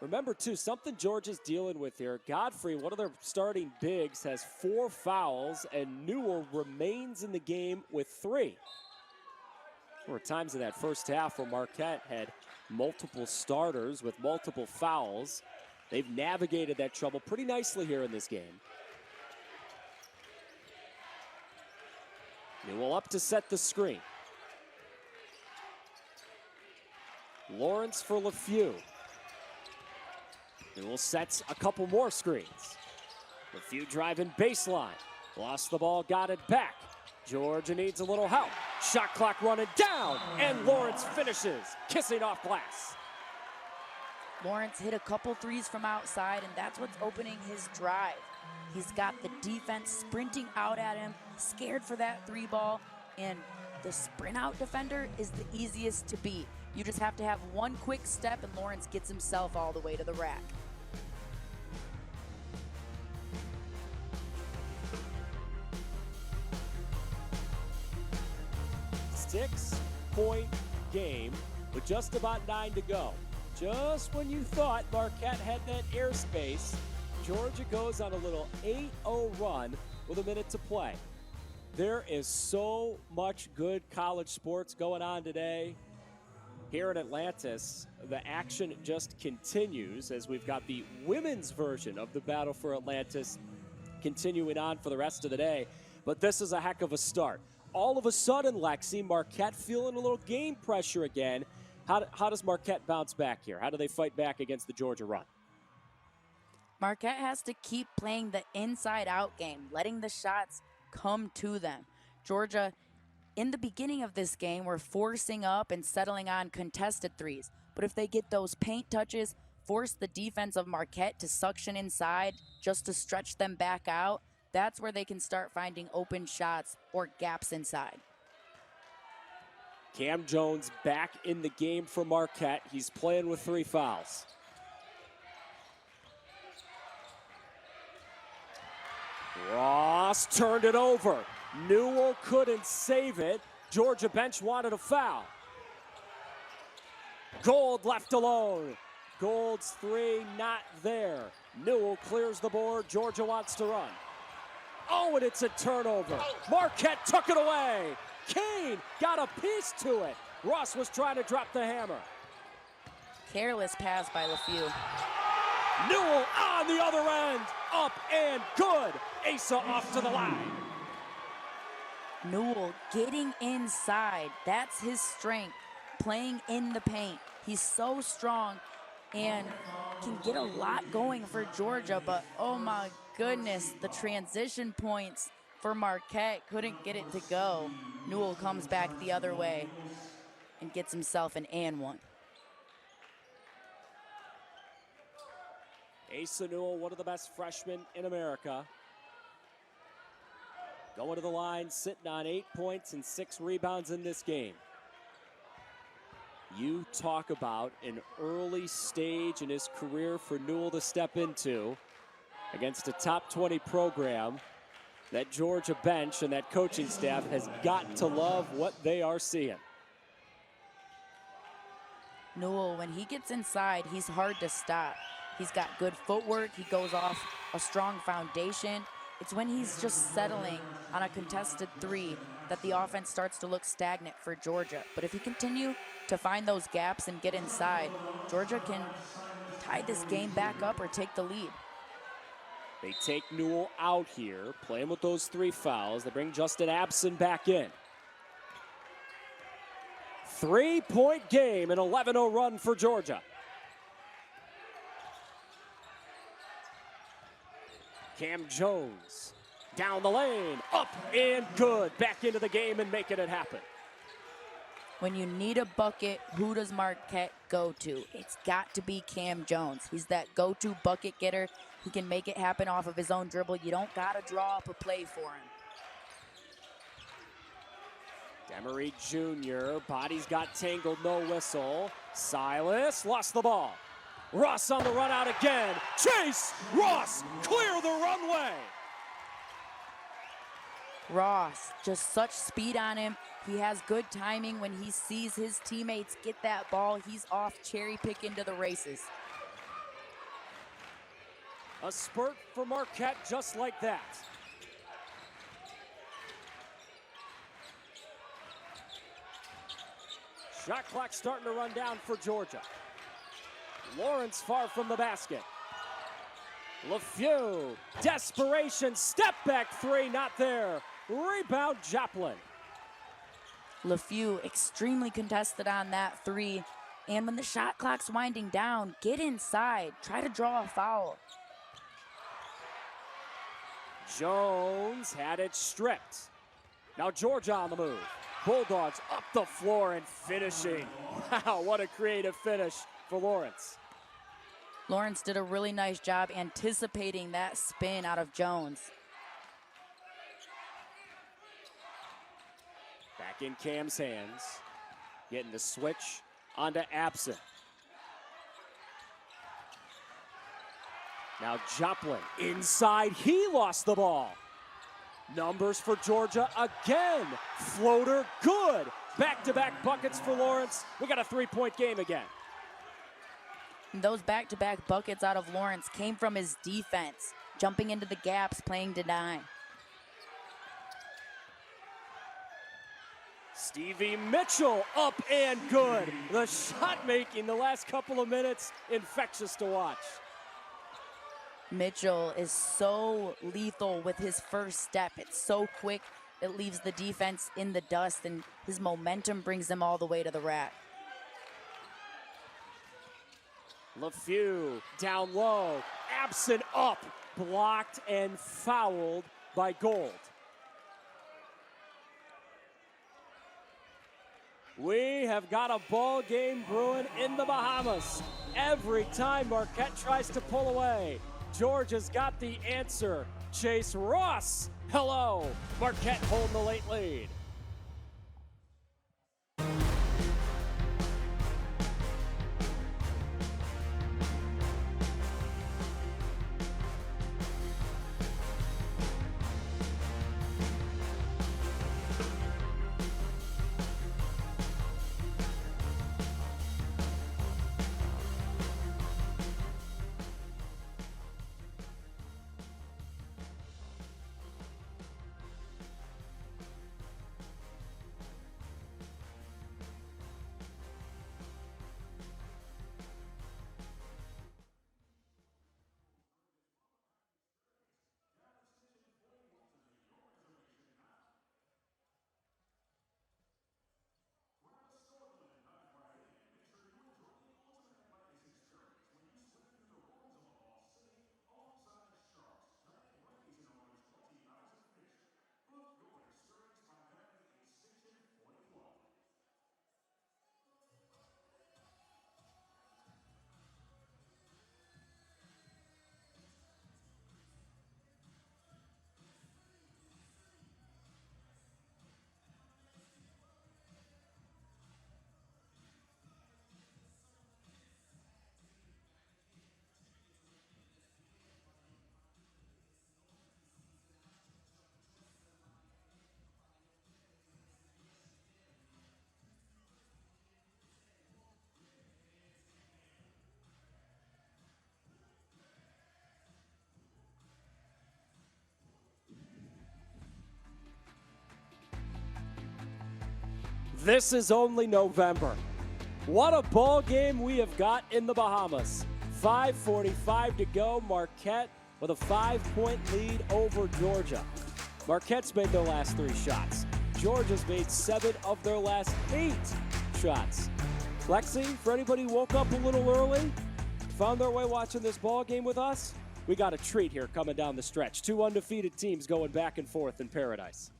Remember, too, something Georgia's dealing with here. Godfrey, one of their starting bigs, has 4 fouls, and Newell remains in the game with 3. There were times in that first half where Marquette had multiple starters with multiple fouls. They've navigated that trouble pretty nicely here in this game. Newell up to set the screen. Lawrence for LeFew. Newell sets a couple more screens. A few driving baseline. Lost the ball, got it back. Georgia needs a little help. Shot clock running down, and Lawrence finishes, kissing off glass. Lawrence hit a couple threes from outside, and that's what's opening his drive. He's got the defense sprinting out at him, scared for that three ball, and the sprint out defender is the easiest to beat. You just have to have one quick step, and Lawrence gets himself all the way to the rack. Six-point game with just about 9 to go. Just when you thought Marquette had that airspace, Georgia goes on a little 8-0 run with a minute to play. There is so much good college sports going on today. Here in Atlantis, the action just continues as we've got the women's version of the Battle for Atlantis continuing on for the rest of the day. But this is a heck of a start. All of a sudden, Lexi, Marquette feeling a little game pressure again. How does Marquette bounce back here? How do they fight back against the Georgia run? Marquette has to keep playing the inside-out game, letting the shots come to them. Georgia, in the beginning of this game, were forcing up and settling on contested threes. But if they get those paint touches, force the defense of Marquette to suction inside just to stretch them back out, that's where they can start finding open shots or gaps inside. Cam Jones back in the game for Marquette. He's playing with 3 fouls. Ross turned it over. Newell couldn't save it. Georgia bench wanted a foul. Gold left alone. Gold's 3 not there. Newell clears the board. Georgia wants to run. Oh, and it's a turnover. Marquette took it away. Kane got a piece to it. Ross was trying to drop the hammer. Careless pass by LeFew. Newell on the other end. Up and good. Asa off to the line. Newell getting inside. That's his strength. Playing in the paint. He's so strong and can get a lot going for Georgia, but oh my goodness, the transition points for Marquette couldn't get it to go. Newell comes back the other way and gets himself an and one. Asa Newell, one of the best freshmen in America. Going to the line, sitting on 8 points and 6 rebounds in this game. You talk about an early stage in his career for Newell to step into against a top 20 program. That Georgia bench and that coaching staff has got to love what they are seeing. Newell, when he gets inside, he's hard to stop. He's got good footwork. He goes off a strong foundation. It's when he's just settling on a contested three that the offense starts to look stagnant for Georgia. But if he continue to find those gaps and get inside, Georgia can tie this game back up or take the lead. They take Newell out here, playing with those 3 fouls. They bring Justin Abson back in. 3-point game, an 11-0 run for Georgia. Cam Jones down the lane, up and good. Back into the game and making it happen. When you need a bucket, who does Marquette go to? It's got to be Cam Jones. He's that go-to bucket getter. He can make it happen off of his own dribble. You don't got to draw up a play for him. Demery Jr., body's got tangled, no whistle. Silas lost the ball. Ross on the run out again. Chase! Ross, clear the runway! Ross, just such speed on him. He has good timing when he sees his teammates get that ball. He's off cherry pick into the races. A spurt for Marquette just like that. Shot clock starting to run down for Georgia. Lawrence far from the basket. LeFew, desperation, step back 3, not there. Rebound, Joplin. LeFew extremely contested on that 3. And when the shot clock's winding down, get inside. Try to draw a foul. Jones had it stripped. Now Georgia on the move. Bulldogs up the floor and finishing. Wow, what a creative finish for Lawrence. Lawrence did a really nice job anticipating that spin out of Jones. Back in Cam's hands. Getting the switch onto Absent. Now Joplin inside. He lost the ball. Numbers for Georgia again. Floater good. Back-to-back buckets for Lawrence. We got a three-point game again. Those back-to-back buckets out of Lawrence came from his defense, jumping into the gaps, playing deny. Stevie Mitchell up and good. The shot making the last couple of minutes, infectious to watch. Mitchell is so lethal with his first step. It's so quick, it leaves the defense in the dust, and his momentum brings them all the way to the rack. LeFew down low, Absent up, blocked and fouled by Gold. We have got a ball game brewing in the Bahamas. Every time Marquette tries to pull away, Georgia's got the answer. Chase Ross, hello. Marquette holding the late lead. This is only November. What a ball game we have got in the Bahamas. 5:45 to go. Marquette with a 5-point lead over Georgia. Marquette's made their last 3 shots. Georgia's made 7 of their last 8 shots. Lexi, for anybody who woke up a little early, found their way watching this ball game with us, we got a treat here coming down the stretch. 2 undefeated teams going back and forth in paradise.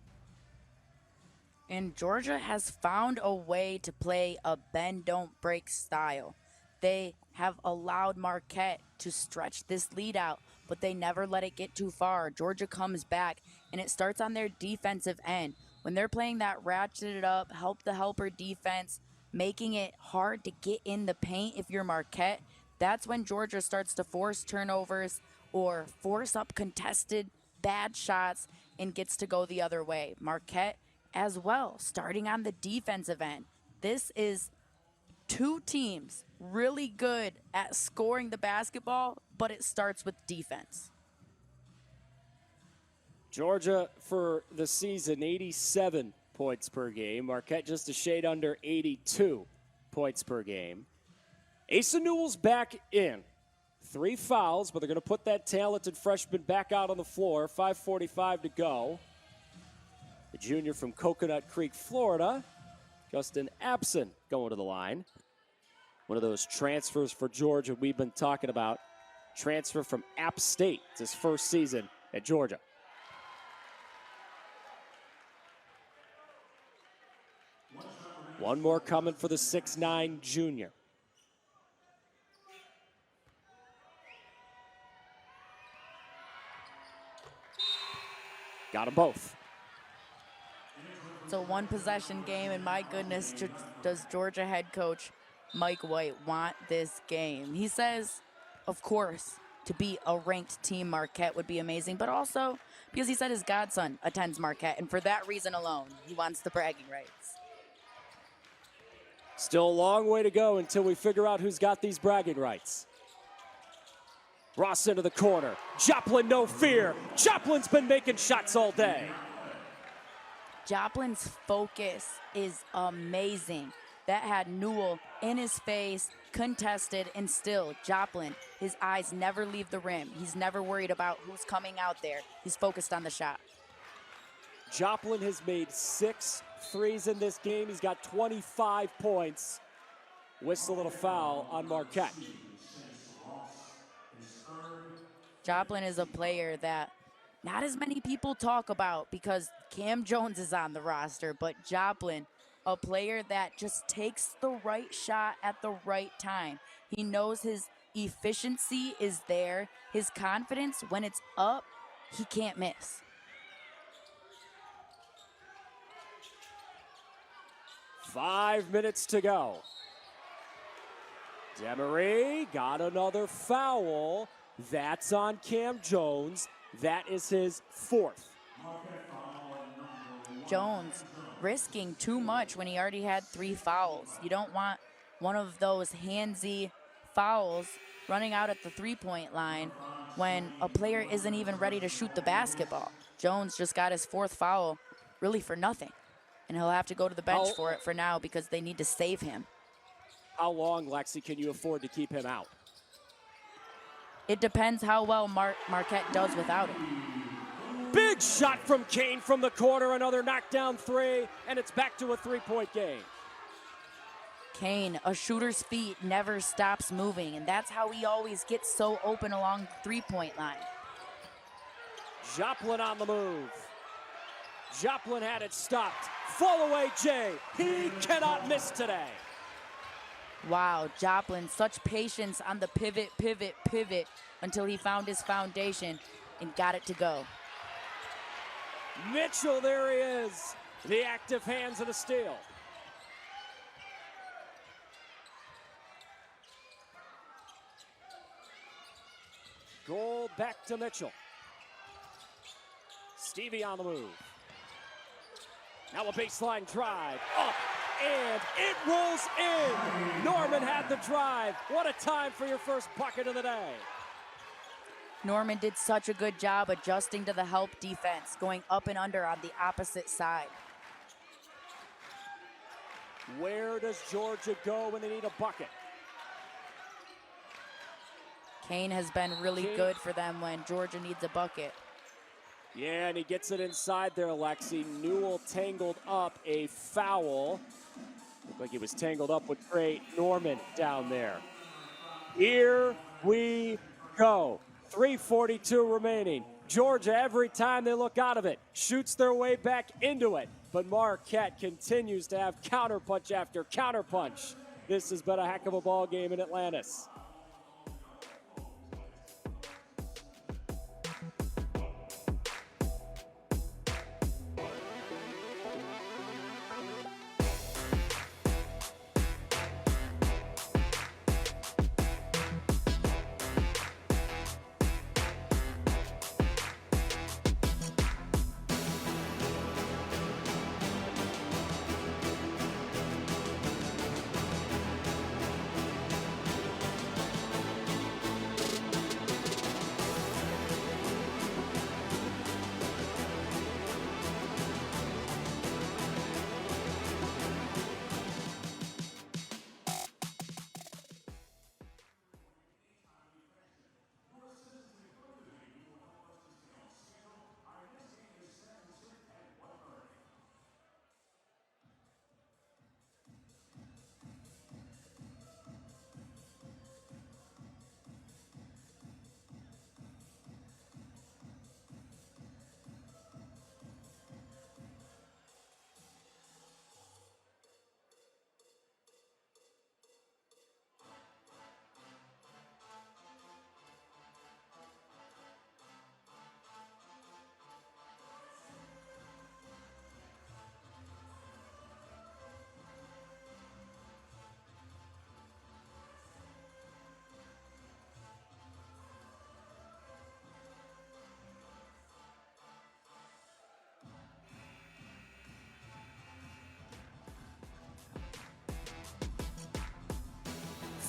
And Georgia has found a way to play a bend, don't break style. They have allowed Marquette to stretch this lead out, but they never let it get too far. Georgia comes back, and it starts on their defensive end. When they're playing that ratcheted up, help the helper defense, making it hard to get in the paint if you're Marquette, that's when Georgia starts to force turnovers or force up contested bad shots and gets to go the other way. Marquette as well, starting on the defensive end. This is 2 teams really good at scoring the basketball, but it starts with defense. Georgia for the season, 87 points per game. Marquette just a shade under 82 points per game. Asa Newell's back in. 3 fouls, but they're going to put that talented freshman back out on the floor. 5:45 to go. The junior from Coconut Creek, Florida, Justin Absent, going to the line. One of those transfers for Georgia we've been talking about. Transfer from App State. It's his first season at Georgia. One more coming for the 6'9" junior. Got them both. It's a one-possession game, and my goodness, does Georgia head coach Mike White want this game? He says, of course, to be a ranked team, Marquette would be amazing, but also because he said his godson attends Marquette, and for that reason alone, he wants the bragging rights. Still a long way to go until we figure out who's got these bragging rights. Ross into the corner. Joplin, no fear. Joplin's been making shots all day. Joplin's focus is amazing. That had Newell in his face, contested, and still Joplin, his eyes never leave the rim. He's never worried about who's coming out there. He's focused on the shot. Joplin has made 6 threes in this game. He's got 25 points. Whistle and a foul on Marquette. Joplin is a player that not as many people talk about because Cam Jones is on the roster, but Joplin, a player that just takes the right shot at the right time. He knows his efficiency is there. His confidence, when it's up, he can't miss. Five minutes to go. Demery got another foul. That's on Cam Jones. That is his 4th. Jones risking too much when he already had 3 fouls. You don't want one of those handsy fouls running out at the three-point line when a player isn't even ready to shoot the basketball. Jones just got his 4th foul really for nothing, and he'll have to go to the bench for it for now because they need to save him. How long, Lexi, can you afford to keep him out? It depends how well Marquette does without him. Big shot from Kane from the corner, another knockdown 3, and it's back to a 3-point game. Kane, a shooter's feet never stops moving, and that's how he always gets so open along the three-point line. Joplin on the move. Joplin had it stopped. Fall away, Jay. He cannot miss today. Wow, Joplin, such patience on the pivot until he found his foundation and got it to go. Mitchell, there he is. The active hands and a steal. Goal back to Mitchell. Stevie on the move. Now a baseline drive. Up, and it rolls in. Norman had the drive. What a time for your first bucket of the day. Norman did such a good job adjusting to the help defense, going up and under on the opposite side. Where does Georgia go when they need a bucket? Kane has been really good for them when Georgia needs a bucket. Yeah, and he gets it inside there, Alexi. Newell tangled up a foul. Looked like he was tangled up with Trey Norman down there. Here we go. 3:42 remaining. Georgia, every time they look out of it, shoots their way back into it. But Marquette continues to have counterpunch after counterpunch. This has been a heck of a ball game in Atlantis.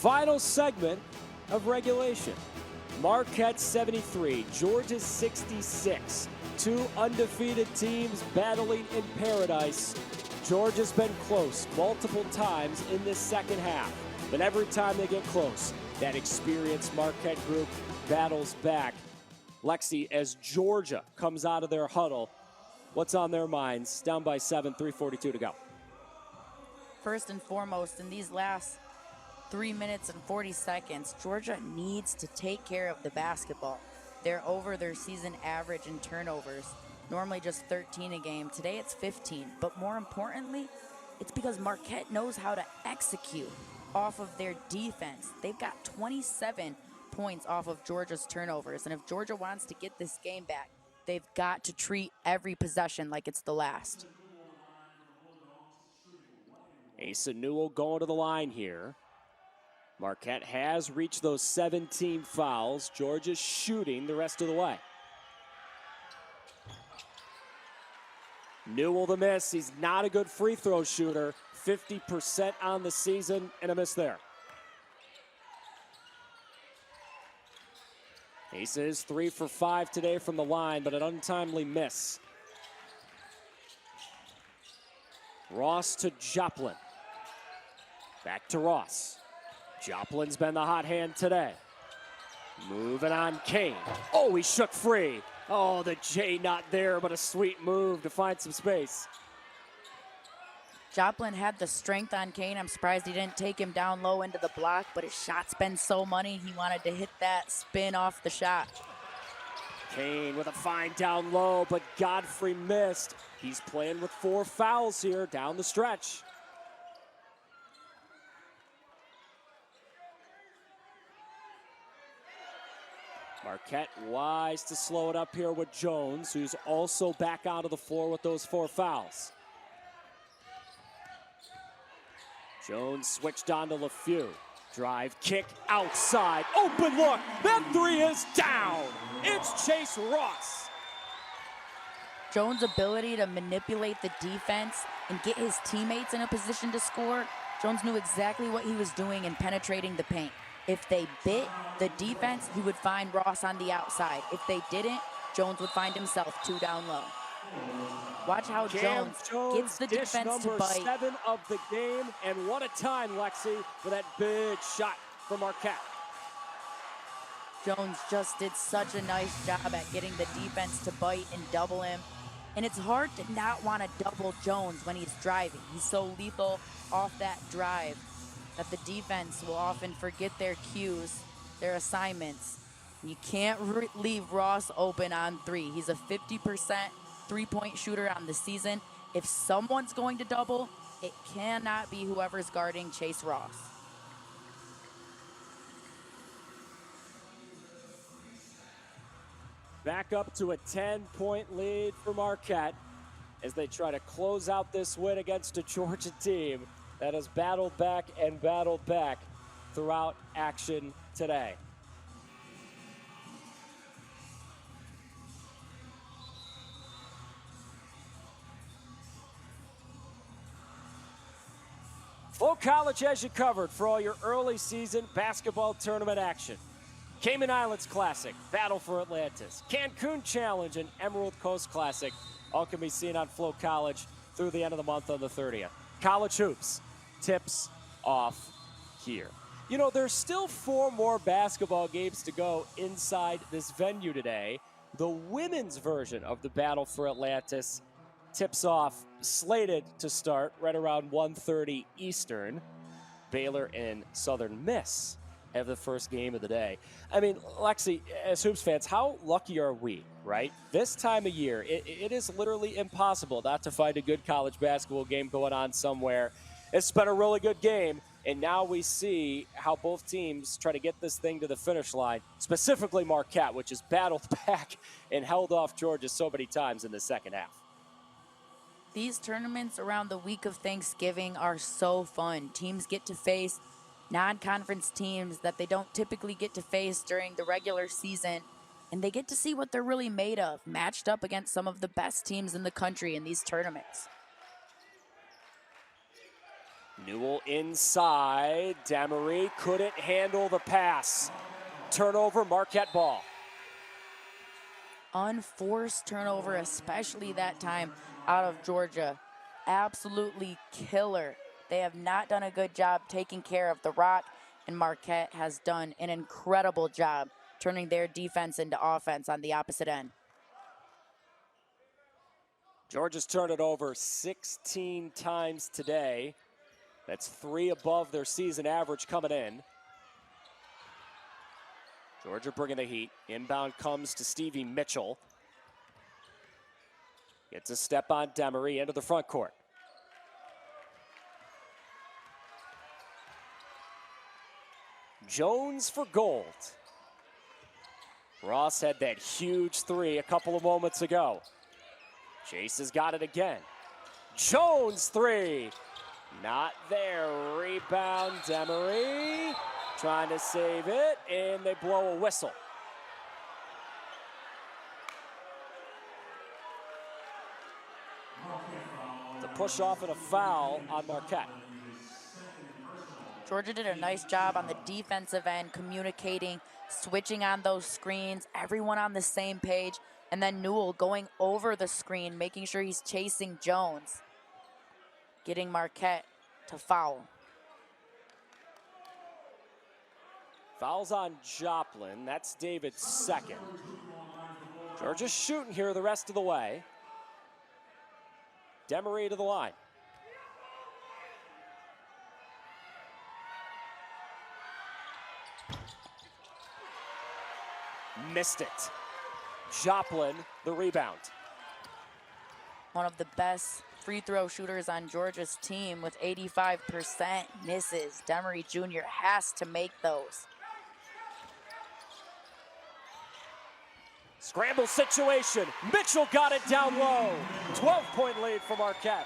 Final segment of regulation. Marquette 73, Georgia 66. Two undefeated teams battling in paradise. Georgia's been close multiple times in this second half, but every time they get close, that experienced Marquette group battles back. Lexi, as Georgia comes out of their huddle, what's on their minds? Down by 7, 3:42 to go. First and foremost, in these last 3 minutes and 40 seconds, Georgia needs to take care of the basketball. They're over their season average in turnovers, normally just 13 a game. Today it's 15, but more importantly, it's because Marquette knows how to execute off of their defense. They've got 27 points off of Georgia's turnovers, and if Georgia wants to get this game back, they've got to treat every possession like it's the last. Asa Newell going to the line here. Marquette has reached those 17 fouls. Georgia's shooting the rest of the way. Newell the miss. He's not a good free throw shooter. 50% on the season and a miss there. Asa is 3 for 5 today from the line, but an untimely miss. Ross to Joplin. Back to Ross. Joplin's been the hot hand today. Moving on, Kane. Oh, he shook free. Oh, the J not there, but a sweet move to find some space. Joplin had the strength on Kane. I'm surprised he didn't take him down low into the block, but his shot's been so money, he wanted to hit that spin off the shot. Kane with a fine down low, but Godfrey missed. He's playing with 4 fouls here down the stretch. Marquette wise to slow it up here with Jones, who's also back out of the floor with those 4 fouls. Jones switched on to LeFew. Drive, kick, outside. Open look. That 3 is down. It's Chase Ross. Jones' ability to manipulate the defense and get his teammates in a position to score, Jones knew exactly what he was doing in penetrating the paint. If they bit the defense, he would find Ross on the outside. If they didn't, Jones would find himself 2 down low. Watch how Jones gets the defense to bite. Number 7 of the game, and what a time, Lexi, for that big shot from Marquette. Jones just did such a nice job at getting the defense to bite and double him. And it's hard to not want to double Jones when he's driving. He's so lethal off that drive that the defense will often forget their cues, their assignments. You can't leave Ross open on 3. He's a 50% three-point shooter on the season. If someone's going to double, it cannot be whoever's guarding Chase Ross. Back up to a 10-point lead for Marquette as they try to close out this win against a Georgia team that has battled back throughout action today. Full College has you covered for all your early season basketball tournament action. Cayman Islands Classic, Battle for Atlantis, Cancun Challenge, and Emerald Coast Classic all can be seen on Flow College through the end of the month on the 30th. College Hoops tips off here. You know, there's still 4 more basketball games to go inside this venue today. The women's version of the Battle for Atlantis tips off, slated to start right around 1:30 Eastern. Baylor and Southern Miss have the first game of the day. I mean, Lexi, as Hoops fans, how lucky are we, right? This time of year, it is literally impossible not to find a good college basketball game going on somewhere. It's been a really good game, and now we see how both teams try to get this thing to the finish line, specifically Marquette, which has battled back and held off Georgia so many times in the second half. These tournaments around the week of Thanksgiving are so fun. Teams get to face non-conference teams that they don't typically get to face during the regular season, and they get to see what they're really made of, matched up against some of the best teams in the country in these tournaments. Newell inside. Demery couldn't handle the pass. Turnover, Marquette ball. Unforced turnover, especially that time out of Georgia. Absolutely killer. They have not done a good job taking care of the rock, and Marquette has done an incredible job turning their defense into offense on the opposite end. Georgia's turned it over 16 times today. That's 3 above their season average coming in. Georgia bringing the heat. Inbound comes to Stevie Mitchell. Gets a step on Demery into the front court. Jones for gold. Ross had that huge 3 a couple of moments ago. Chase has got it again. Jones 3. Not there. Rebound, Demery. Trying to save it, and they blow a whistle. The push off and a foul on Marquette. Georgia did a nice job on the defensive end, communicating, switching on those screens, everyone on the same page, and then Newell going over the screen, making sure he's chasing Jones, getting Marquette to foul. Fouls on Joplin. That's David's second. Georgia's shooting here the rest of the way. Demery to the line. Missed it. Joplin, the rebound. One of the best free throw shooters on Georgia's team with 85% misses. Demery Jr. has to make those. Scramble situation. Mitchell got it down low. 12-point lead for Marquette.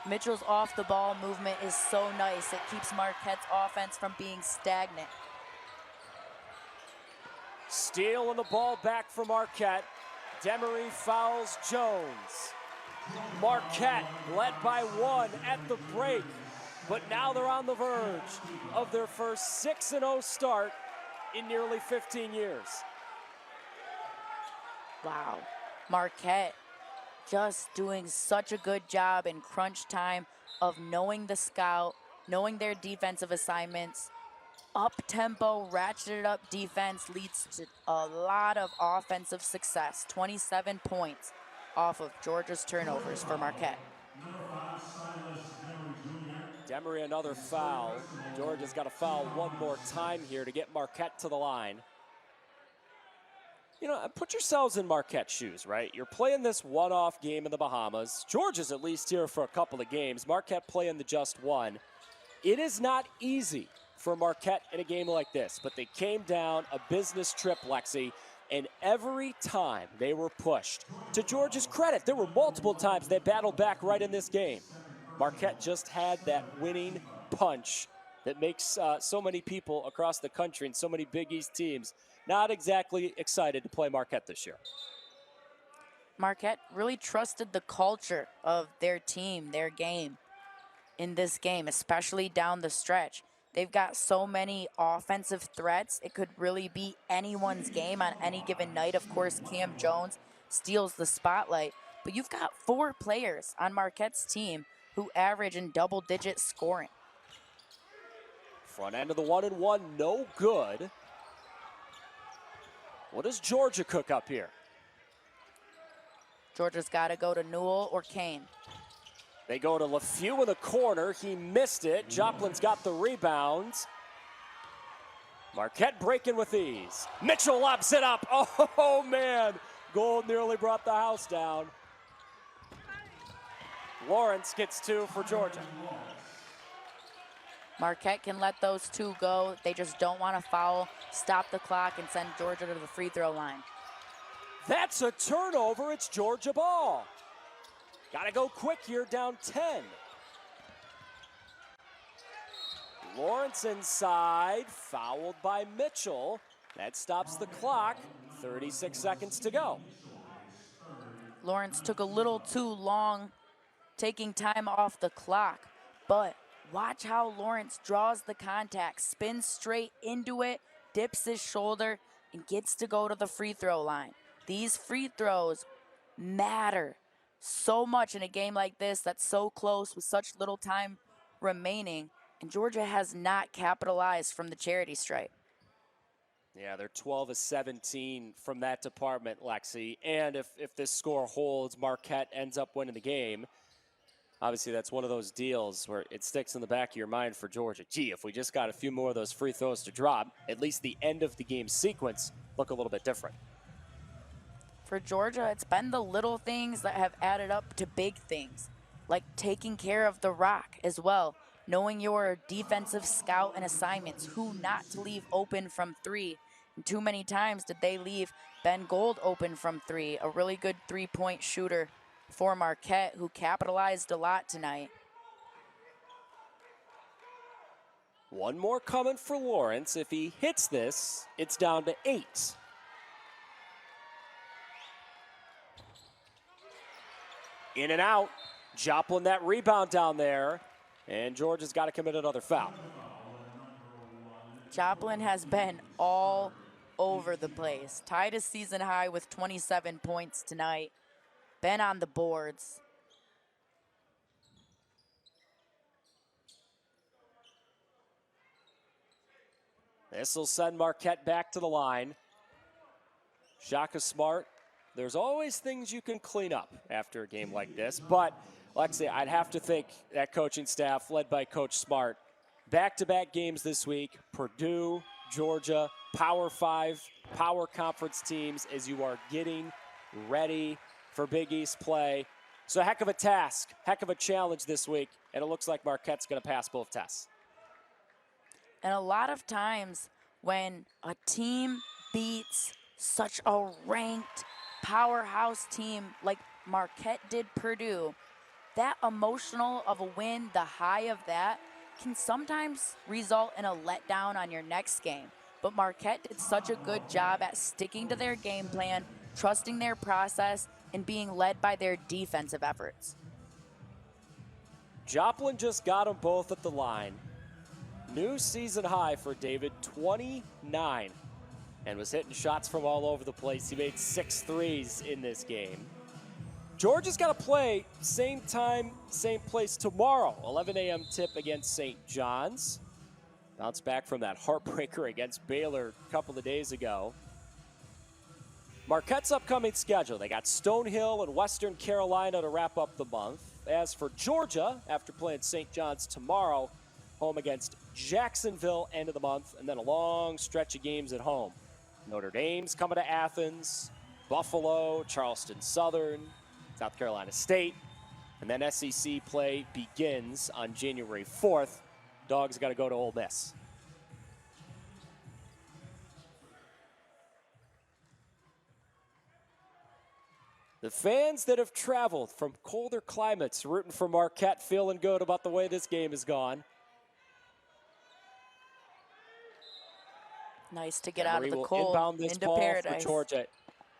Mitchell's off the ball movement is so nice. It keeps Marquette's offense from being stagnant. Steal and the ball back for Marquette. Demery fouls Jones. Marquette led by 1 at the break, but now they're on the verge of their first 6-0 start in nearly 15 years. Wow, Marquette just doing such a good job in crunch time of knowing the scout, knowing their defensive assignments. Up-tempo, ratcheted up defense leads to a lot of offensive success. 27 points off of Georgia's turnovers for Marquette. Demery another foul. Georgia's got to foul one more time here to get Marquette to the line. You know, put yourselves in Marquette's shoes, right? You're playing this one-off game in the Bahamas. Georgia's at least here for a couple of games. Marquette playing the just one. It is not easy for Marquette in a game like this, but they came down a business trip, Lexi, and every time they were pushed. To Georgia's credit, there were multiple times they battled back right in this game. Marquette just had that winning punch that makes so many people across the country and so many Big East teams not exactly excited to play Marquette this year. Marquette really trusted the culture of their team, their game in this game, especially down the stretch. They've got so many offensive threats. It could really be anyone's game on any given night. Of course, Cam Jones steals the spotlight. But you've got 4 players on Marquette's team who average in double-digit scoring. Front end of the 1-and-1, no good. What does Georgia cook up here? Georgia's got to go to Newell or Kane. They go to LeFew in the corner. He missed it. Joplin's got the rebound. Marquette breaking with ease. Mitchell lobs it up. Oh, man. Gold nearly brought the house down. Lawrence gets 2 for Georgia. Marquette can let those 2 go. They just don't want to foul, stop the clock, and send Georgia to the free throw line. That's a turnover. It's Georgia ball. Got to go quick here, down 10. Lawrence inside, fouled by Mitchell. That stops the clock. 36 seconds to go. Lawrence took a little too long taking time off the clock. But watch how Lawrence draws the contact, spins straight into it, dips his shoulder, and gets to go to the free throw line. These free throws matter so much in a game like this that's so close with such little time remaining, and Georgia has not capitalized from the charity stripe. Yeah, they're 12 of 17 from that department, Lexi. And if this score holds, Marquette ends up winning the game. Obviously, that's one of those deals where it sticks in the back of your mind for Georgia. Gee, if we just got a few more of those free throws to drop, at least the end of the game sequence look a little bit different. For Georgia, it's been the little things that have added up to big things, like taking care of the rock as well, knowing your defensive scout and assignments, who not to leave open from three. And too many times did they leave Ben Gold open from three, a really good three-point shooter for Marquette, who capitalized a lot tonight. One more coming for Lawrence. If he hits this, it's down to 8. In and out. Joplin that rebound down there. And Georgia's got to commit another foul. Joplin has been all over the place. Tied a season high with 27 points tonight. Been on the boards. This will send Marquette back to the line. Shaka Smart. There's always things you can clean up after a game like this. But, Lexi, I'd have to think that coaching staff, led by Coach Smart, back-to-back games this week, Purdue, Georgia, Power 5, Power Conference teams, as you are getting ready for Big East play. So a heck of a task, heck of a challenge this week, and it looks like Marquette's going to pass both tests. And a lot of times when a team beats such a ranked powerhouse team like Marquette did Purdue, that emotional of a win, the high of that, can sometimes result in a letdown on your next game. But Marquette did such a good job at sticking to their game plan, trusting their process, and being led by their defensive efforts. Joplin just got them both at the line. New season high for David, 29, and was hitting shots from all over the place. He made 6 threes in this game. Georgia's got to play same time, same place tomorrow. 11 a.m. tip against St. John's. Bounce back from that heartbreaker against Baylor a couple of days ago. Marquette's upcoming schedule. They got Stonehill and Western Carolina to wrap up the month. As for Georgia, after playing St. John's tomorrow, home against Jacksonville end of the month, and then a long stretch of games at home. Notre Dame's coming to Athens, Buffalo, Charleston Southern, South Carolina State, and then SEC play begins on January 4th. Dogs got to go to Ole Miss. The fans that have traveled from colder climates rooting for Marquette, feeling good about the way this game has gone. Nice to get out of the cold inbound this into ball paradise. for Georgia.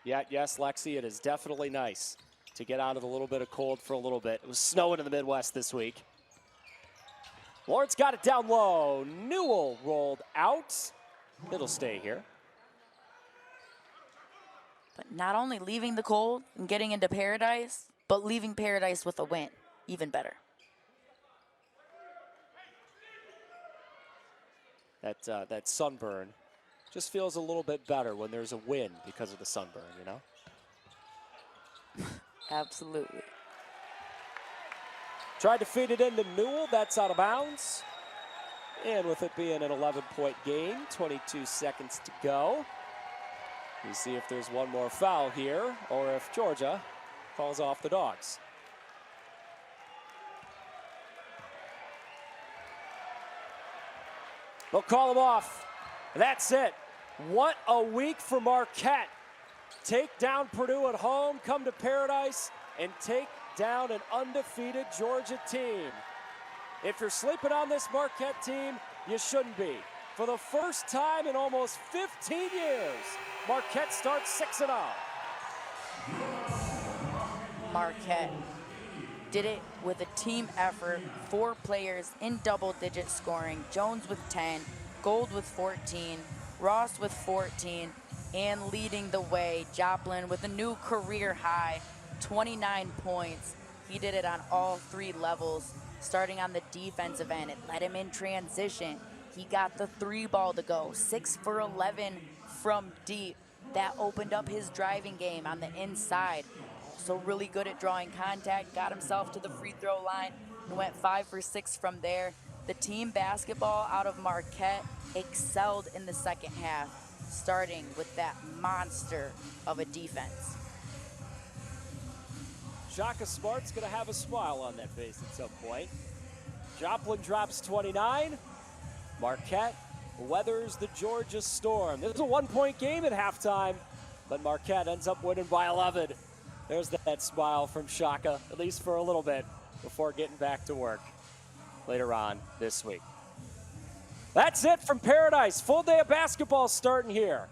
Yeah, yes, Lexi, it is definitely nice to get out of a little bit of cold for a little bit. It was snowing in the Midwest this week. Lawrence got it down low. Newell rolled out. It'll stay here. But not only leaving the cold and getting into paradise, but leaving paradise with a win. Even better. That sunburn just feels a little bit better when there's a win because of the sunburn, you know? Absolutely. Tried to feed it into Newell. That's out of bounds. And with it being an 11-point game, 22 seconds to go. We see if there's one more foul here or if Georgia calls off the Dogs. They'll call him off. That's it. What a week for Marquette. Take down Purdue at home, come to Paradise, and take down an undefeated Georgia team. If you're sleeping on this Marquette team, you shouldn't be. For the first time in almost 15 years, Marquette starts 6-0. Marquette Did it with a team effort, 4 players in double-digit scoring, Jones with 10, Gold with 14, Ross with 14, and leading the way, Joplin with a new career high, 29 points. He did it on all 3 levels, starting on the defensive end. It led him in transition. He got the 3 ball to go, 6 for 11 from deep. That opened up his driving game on the inside. Also really good at drawing contact, got himself to the free throw line, and went 5 for 6 from there. The team basketball out of Marquette excelled in the second half, starting with that monster of a defense. Shaka Smart's going to have a smile on that face at some point. Joplin drops 29. Marquette weathers the Georgia Storm. This is a 1-point game at halftime, but Marquette ends up winning by 11. There's that smile from Shaka, at least for a little bit, before getting back to work later on this week. That's it from Paradise. Full day of basketball starting here.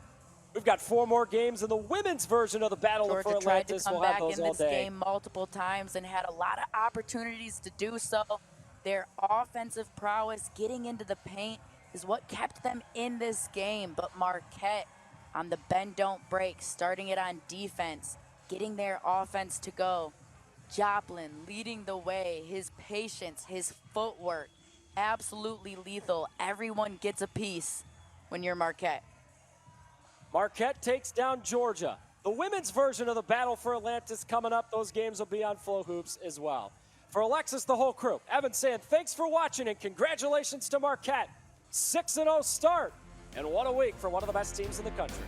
We've got 4 more games in the women's version of the Battle for Georgia Atlantis. tried to come We'll have back those in all this day. game multiple times and had a lot of opportunities to do so. Their offensive prowess, getting into the paint, is what kept them in this game. But Marquette on the bend don't break, starting it on defense, getting their offense to go. Joplin leading the way, his patience, his footwork, absolutely lethal. Everyone gets a piece when you're Marquette. Marquette takes down Georgia. The women's version of the Battle for Atlantis coming up. Those games will be on FloHoops as well. For Alexis, the whole crew, Evan saying thanks for watching and congratulations to Marquette. 6-0 start, and what a week for one of the best teams in the country.